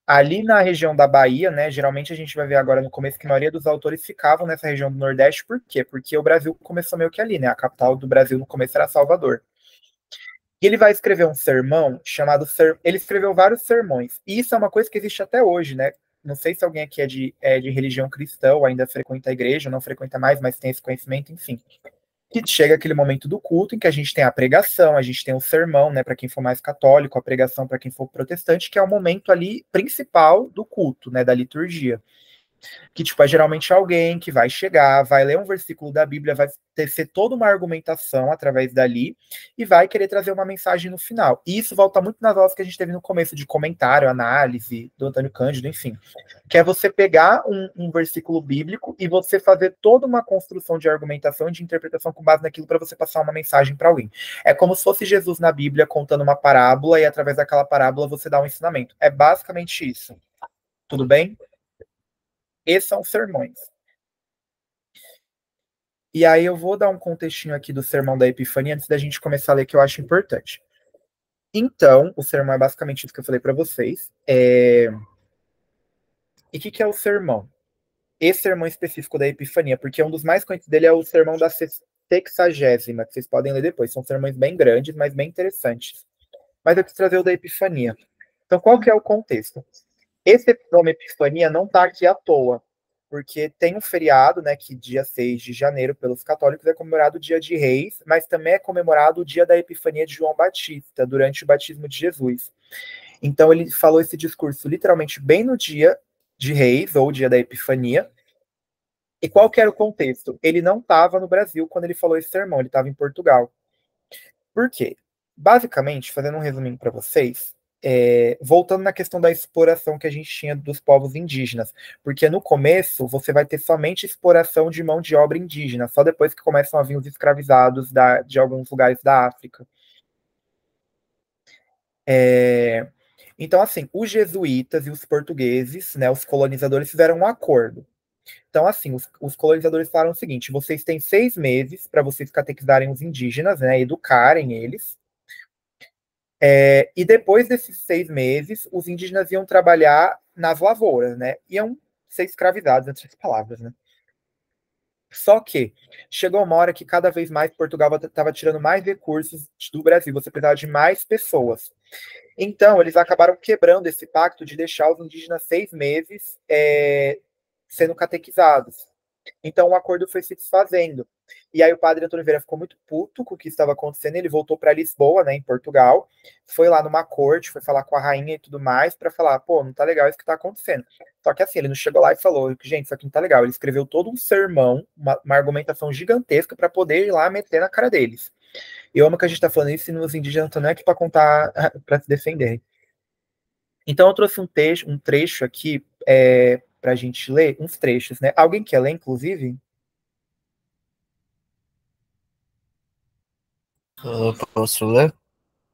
Ali na região da Bahia, né, geralmente a gente vai ver agora no começo que a maioria dos autores ficavam nessa região do Nordeste, por quê? Porque o Brasil começou meio que ali, né, a capital do Brasil no começo era Salvador. E ele vai escrever um sermão chamado. Ele escreveu vários sermões. E isso é uma coisa que existe até hoje, né? Não sei se alguém aqui é de religião cristã ou ainda frequenta a igreja, ou não frequenta mais, mas tem esse conhecimento, enfim. que chega aquele momento do culto em que a gente tem a pregação, a gente tem o sermão, né, para quem for mais católico, a pregação para quem for protestante, que é o momento ali principal do culto, né, da liturgia. Que, tipo, é geralmente alguém que vai chegar, vai ler um versículo da Bíblia, vai tecer toda uma argumentação através dali e vai querer trazer uma mensagem no final. E isso volta muito nas aulas que a gente teve no começo de comentário, análise, do Antônio Cândido, enfim. Que é você pegar um versículo bíblico e você fazer toda uma construção de argumentação e de interpretação com base naquilo para você passar uma mensagem para alguém. É como se fosse Jesus na Bíblia contando uma parábola e através daquela parábola você dá um ensinamento. É basicamente isso. Tudo bem? Esses são os sermões. E aí eu vou dar um contextinho aqui do sermão da Epifania antes da gente começar a ler, que eu acho importante. Então, o sermão é basicamente isso que eu falei para vocês. E o que é o sermão? Esse sermão específico da Epifania, porque um dos mais conhecidos dele é o sermão da sexagésima, que vocês podem ler depois. São sermões bem grandes, mas bem interessantes. Mas eu quis trazer o da Epifania. Então, qual que é o contexto? Esse nome Epifania não está aqui à toa, porque tem um feriado, né, que dia 6 de janeiro, pelos católicos, é comemorado o Dia de Reis, mas também é comemorado o dia da Epifania de João Batista, durante o batismo de Jesus. Então ele falou esse discurso literalmente bem no dia de Reis, ou dia da Epifania. E qual que era o contexto? Ele não estava no Brasil quando ele falou esse sermão, ele estava em Portugal. Por quê? Basicamente, fazendo um resuminho para vocês, voltando na questão da exploração que a gente tinha dos povos indígenas, porque no começo você vai ter somente exploração de mão de obra indígena, só depois que começam a vir os escravizados de alguns lugares da África. Então, assim, os jesuítas e os portugueses, né, os colonizadores, fizeram um acordo. Então, assim, os colonizadores falaram o seguinte: vocês têm 6 meses para vocês catequizarem os indígenas, né, educarem eles. E depois desses 6 meses, os indígenas iam trabalhar nas lavouras, né? Iam ser escravizados, entre as palavras, né? Só que chegou uma hora que cada vez mais Portugal estava tirando mais recursos do Brasil, você precisava de mais pessoas. Então, eles acabaram quebrando esse pacto de deixar os indígenas 6 meses sendo catequizados. Então, o acordo foi se desfazendo. E aí o padre Antônio Vieira ficou muito puto com o que estava acontecendo, ele voltou para Lisboa, né, em Portugal, foi lá numa corte, foi falar com a rainha e tudo mais, para falar, pô, não tá legal isso que tá acontecendo. Só que assim, ele não chegou lá e falou, gente, isso aqui não tá legal. Ele escreveu todo um sermão, uma argumentação gigantesca para poder ir lá meter na cara deles. E eu amo que a gente tá falando isso e nos indígenas não é aqui para contar, para se defender. Então eu trouxe um trecho aqui para a gente ler, uns trechos, né? Alguém quer ler, inclusive? Eu posso ler?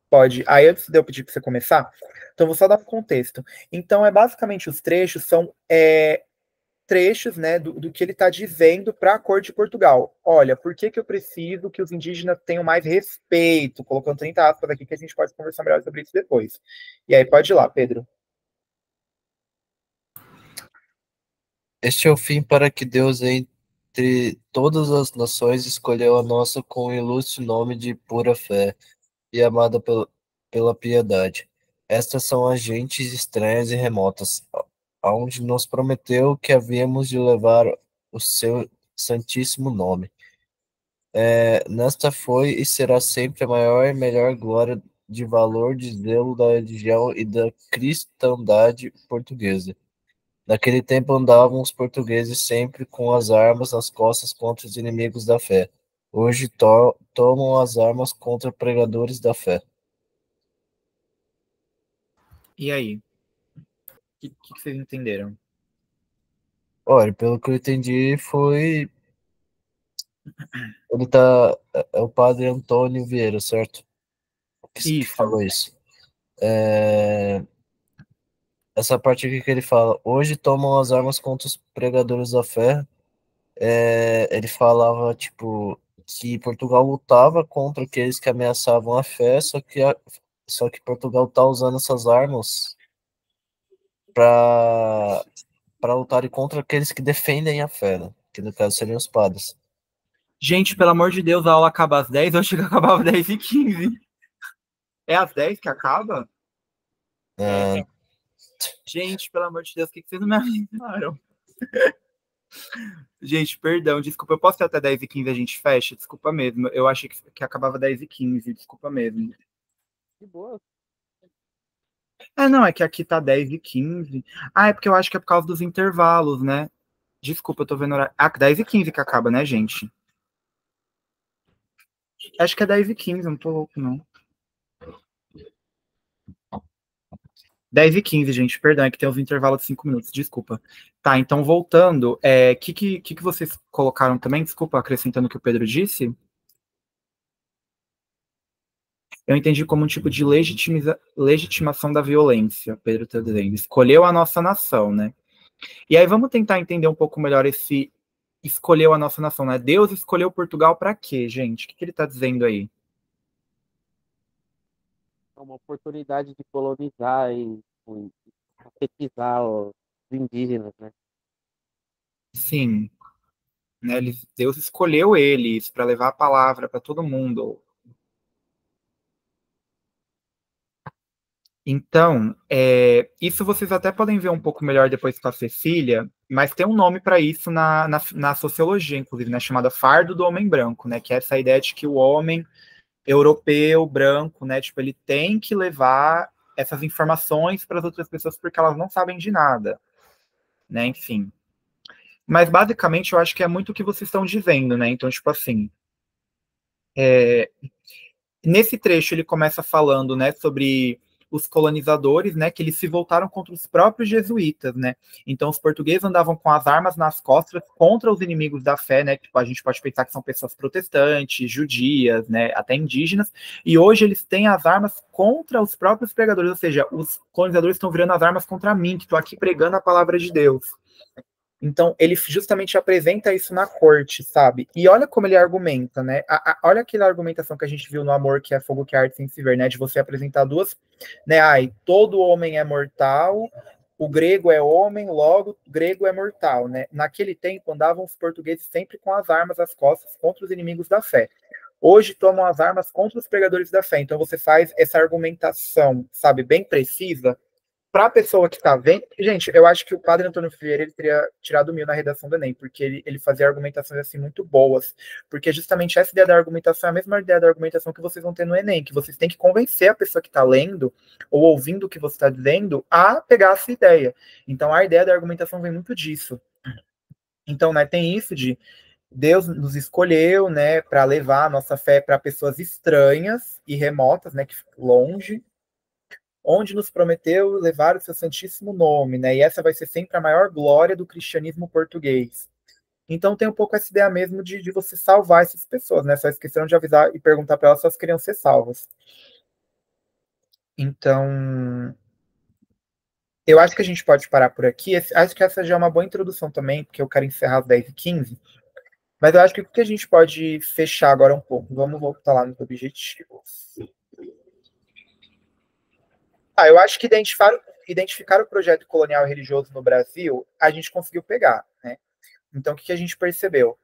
Pode. Aí, antes de eu pedir para você começar, então vou só dar um contexto. Então, basicamente, os trechos são trechos, né, do que ele está dizendo para a corte de Portugal. Olha, por que eu preciso que os indígenas tenham mais respeito? Colocando 30 aspas aqui que a gente pode conversar melhor sobre isso depois. E aí, pode ir lá, Pedro. Este é o fim para que Deus, entre todas as nações, escolheu a nossa com o ilustre nome de pura fé e amada pela piedade. Estas são as gentes estranhas e remotas, aonde nos prometeu que havíamos de levar o seu santíssimo nome. Nesta foi e será sempre a maior e melhor glória de valor de zelo da religião e da cristandade portuguesa. Naquele tempo andavam os portugueses sempre com as armas nas costas contra os inimigos da fé. Hoje tomam as armas contra pregadores da fé. E aí? O que vocês entenderam? Olha, pelo que eu entendi, foi. Ele tá. É o padre Antônio Vieira, certo? Que Isso. falou isso. Essa parte aqui que ele fala: hoje tomam as armas contra os pregadores da fé. Ele falava, tipo, que Portugal lutava contra aqueles que ameaçavam a fé, só que Portugal tá usando essas armas para lutarem contra aqueles que defendem a fé, né? Que no caso seriam os padres. Gente, pelo amor de Deus, a aula acaba às 10, eu achei que acabava às 10h15. É às 10 que acaba? Gente, pelo amor de Deus, o que vocês não me avisaram? Gente, perdão, desculpa. Eu posso ir até 10h15 a gente fecha? Desculpa mesmo. Eu achei que acabava 10h15, desculpa mesmo. De boa. Não, é que aqui tá 10h15. É porque eu acho que é por causa dos intervalos, né? Desculpa, eu tô vendo horário. 10h15 que acaba, né, gente? Acho que é 10h15, não tô louco, não. 10h15, gente, perdão, é que tem os intervalos de 5 minutos, desculpa. Tá, então voltando, que vocês colocaram também? Desculpa, acrescentando o que o Pedro disse. Eu entendi como um tipo de legitimação da violência, Pedro está dizendo. Escolheu a nossa nação, né? E aí vamos tentar entender um pouco melhor esse escolheu a nossa nação, né? Deus escolheu Portugal para quê, gente? O que ele está dizendo aí? É uma oportunidade de colonizar e catequizar os indígenas, né? Sim, né? Deus escolheu eles para levar a palavra para todo mundo. Então, isso vocês até podem ver um pouco melhor depois com a Cecília, mas tem um nome para isso na sociologia, inclusive, né, chamada fardo do homem branco, né, que é essa ideia de que o homem europeu, branco, né, tipo, ele tem que levar essas informações para as outras pessoas porque elas não sabem de nada, né, enfim. Mas, basicamente, eu acho que é muito o que vocês estão dizendo, né, então, tipo assim, nesse trecho ele começa falando, né, sobre os colonizadores, né, que eles se voltaram contra os próprios jesuítas, né? Então os portugueses andavam com as armas nas costas contra os inimigos da fé, né? Tipo, a gente pode pensar que são pessoas protestantes, judias, né, até indígenas, e hoje eles têm as armas contra os próprios pregadores, ou seja, os colonizadores estão virando as armas contra mim, que estou aqui pregando a palavra de Deus. Então, ele justamente apresenta isso na corte, sabe? E olha como ele argumenta, né? Olha aquela argumentação que a gente viu no Amor, que é Fogo que Arde Sem Se Ver, né? De você apresentar duas, né? Todo homem é mortal, o grego é homem, logo o grego é mortal, né? Naquele tempo, andavam os portugueses sempre com as armas às costas contra os inimigos da fé. Hoje tomam as armas contra os pregadores da fé. Então, você faz essa argumentação, sabe, bem precisa, para a pessoa que está vendo, gente, eu acho que o padre Antônio Vieira ele teria tirado 1000 na redação do Enem, porque ele fazia argumentações assim muito boas, porque justamente essa ideia da argumentação é a mesma ideia da argumentação que vocês vão ter no Enem, que vocês têm que convencer a pessoa que está lendo ou ouvindo o que você está dizendo a pegar essa ideia. Então a ideia da argumentação vem muito disso. Então, né, tem isso de Deus nos escolheu, né, para levar a nossa fé para pessoas estranhas e remotas, né, que longe, onde nos prometeu levar o seu santíssimo nome, né? E essa vai ser sempre a maior glória do cristianismo português. Então tem um pouco essa ideia mesmo de você salvar essas pessoas, né? Só esqueceram de avisar e perguntar para elas se elas queriam ser salvas. Então, eu acho que a gente pode parar por aqui. Acho que essa já é uma boa introdução também, porque eu quero encerrar às 10h15. Mas eu acho que o que a gente pode fechar agora um pouco? Vamos voltar lá nos objetivos. Eu acho que identificar o projeto colonial e religioso no Brasil, a gente conseguiu pegar, né? Então, o que a gente percebeu?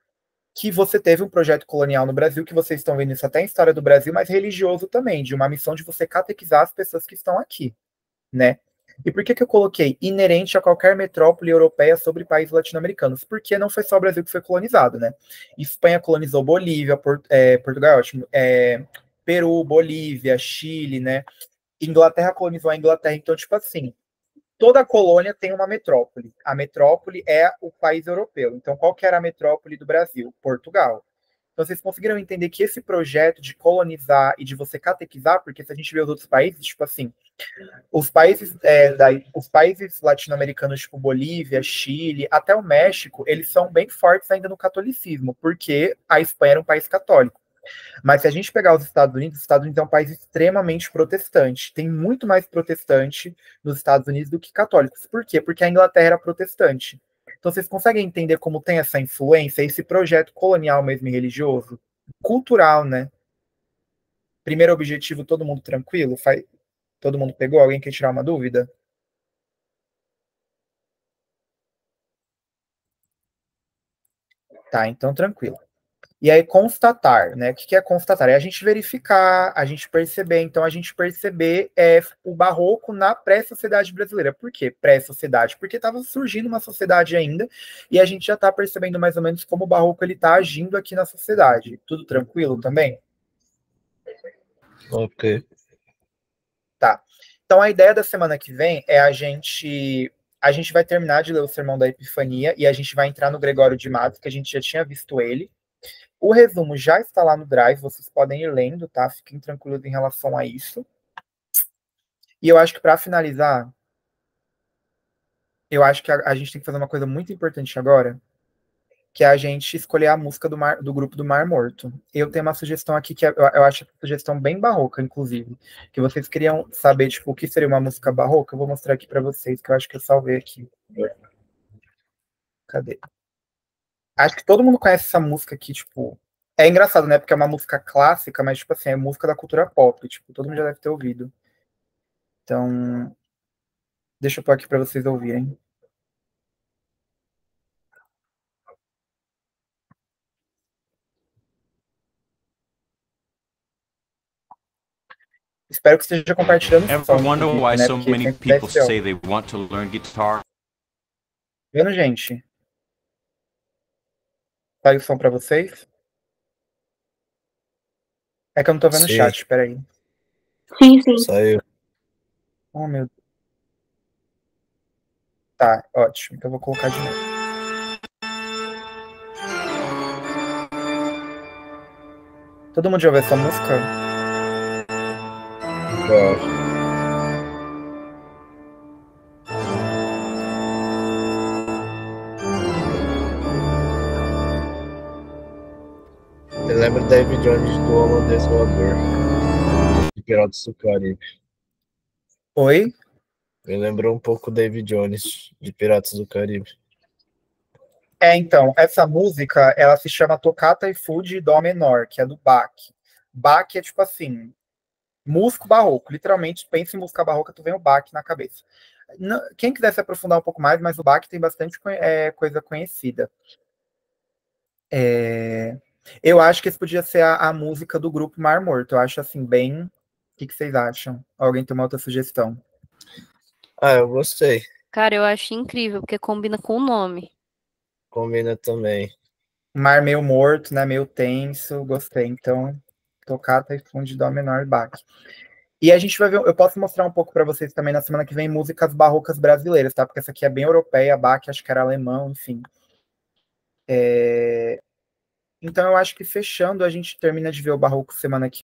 Que você teve um projeto colonial no Brasil, que vocês estão vendo isso até em História do Brasil, mas religioso também, de uma missão de você catequizar as pessoas que estão aqui, né? E por que eu coloquei inerente a qualquer metrópole europeia sobre países latino-americanos? Porque não foi só o Brasil que foi colonizado, né? Espanha colonizou Bolívia, Portugal, é ótimo, Peru, Bolívia, Chile, né? Inglaterra colonizou a Inglaterra, então, tipo assim, toda colônia tem uma metrópole. A metrópole é o país europeu. Então, qual que era a metrópole do Brasil? Portugal. Então, vocês conseguiram entender que esse projeto de colonizar e de você catequizar, porque se a gente vê os outros países, tipo assim, os países latino-americanos, tipo Bolívia, Chile, até o México, eles são bem fortes ainda no catolicismo, porque a Espanha era um país católico. Mas se a gente pegar os Estados Unidos é um país extremamente protestante. Tem muito mais protestante nos Estados Unidos do que católicos. Por quê? Porque a Inglaterra era protestante. Então vocês conseguem entender como tem essa influência, esse projeto colonial mesmo e religioso? Cultural, né? Primeiro objetivo, todo mundo tranquilo? Todo mundo pegou? Alguém quer tirar uma dúvida? Tá, então tranquilo. E aí, constatar, né? O que é constatar? É a gente verificar, a gente perceber. Então, a gente perceber o barroco na pré-sociedade brasileira. Por quê pré-sociedade? Porque estava surgindo uma sociedade ainda, e a gente já está percebendo mais ou menos como o barroco está agindo aqui na sociedade. Tudo tranquilo também? Ok. Tá. Então, a ideia da semana que vem é a gente vai terminar de ler o Sermão da Epifania, e a gente vai entrar no Gregório de Matos, que a gente já tinha visto ele. O resumo já está lá no Drive, vocês podem ir lendo, tá? Fiquem tranquilos em relação a isso. E eu acho que para finalizar, eu acho que a gente tem que fazer uma coisa muito importante agora, que é a gente escolher a música do grupo do Mar Morto. Eu tenho uma sugestão aqui que eu acho uma sugestão bem barroca, inclusive, que vocês queriam saber, tipo, o que seria uma música barroca. Eu vou mostrar aqui para vocês, que eu acho que eu salvei aqui. Cadê? Acho que todo mundo conhece essa música aqui, tipo. É engraçado, né? Porque é uma música clássica, mas, tipo assim, é música da cultura pop. Tipo, todo mundo já deve ter ouvido. Então, deixa eu pôr aqui para vocês ouvirem. Espero que esteja compartilhando o som, inclusive, né? Porque sempre deve ser. Vendo, gente? Sai o som para vocês? É que eu não tô vendo o chat, peraí. Sim, sim. Saiu. Oh, meu Deus. Tá, ótimo. Então eu vou colocar de novo. Todo mundo já ouviu essa música? Você lembra David Jones do Holandês Voador? De Piratas do Caribe. Oi? Me lembrou um pouco David Jones de Piratas do Caribe. Então, essa música, ela se chama Toccata e Fuga em Dó menor, que é do Bach. Bach é tipo assim, músico barroco. Literalmente, pensa em música barroca, tu vem o Bach na cabeça. Quem quiser se aprofundar um pouco mais, mas o Bach tem bastante coisa conhecida. Eu acho que esse podia ser a música do grupo Mar Morto. Eu acho assim, bem. O que vocês acham? Alguém tem uma outra sugestão? Eu gostei. Cara, eu acho incrível, porque combina com o nome. Combina também. Mar meio morto, né? Meio tenso. Gostei. Então, Toccata e Fuga em Dó menor, Bach. E a gente vai ver, eu posso mostrar um pouco para vocês também na semana que vem músicas barrocas brasileiras, tá? Porque essa aqui é bem europeia, Bach, acho que era alemão, enfim. Então eu acho que fechando, a gente termina de ver o barroco semana que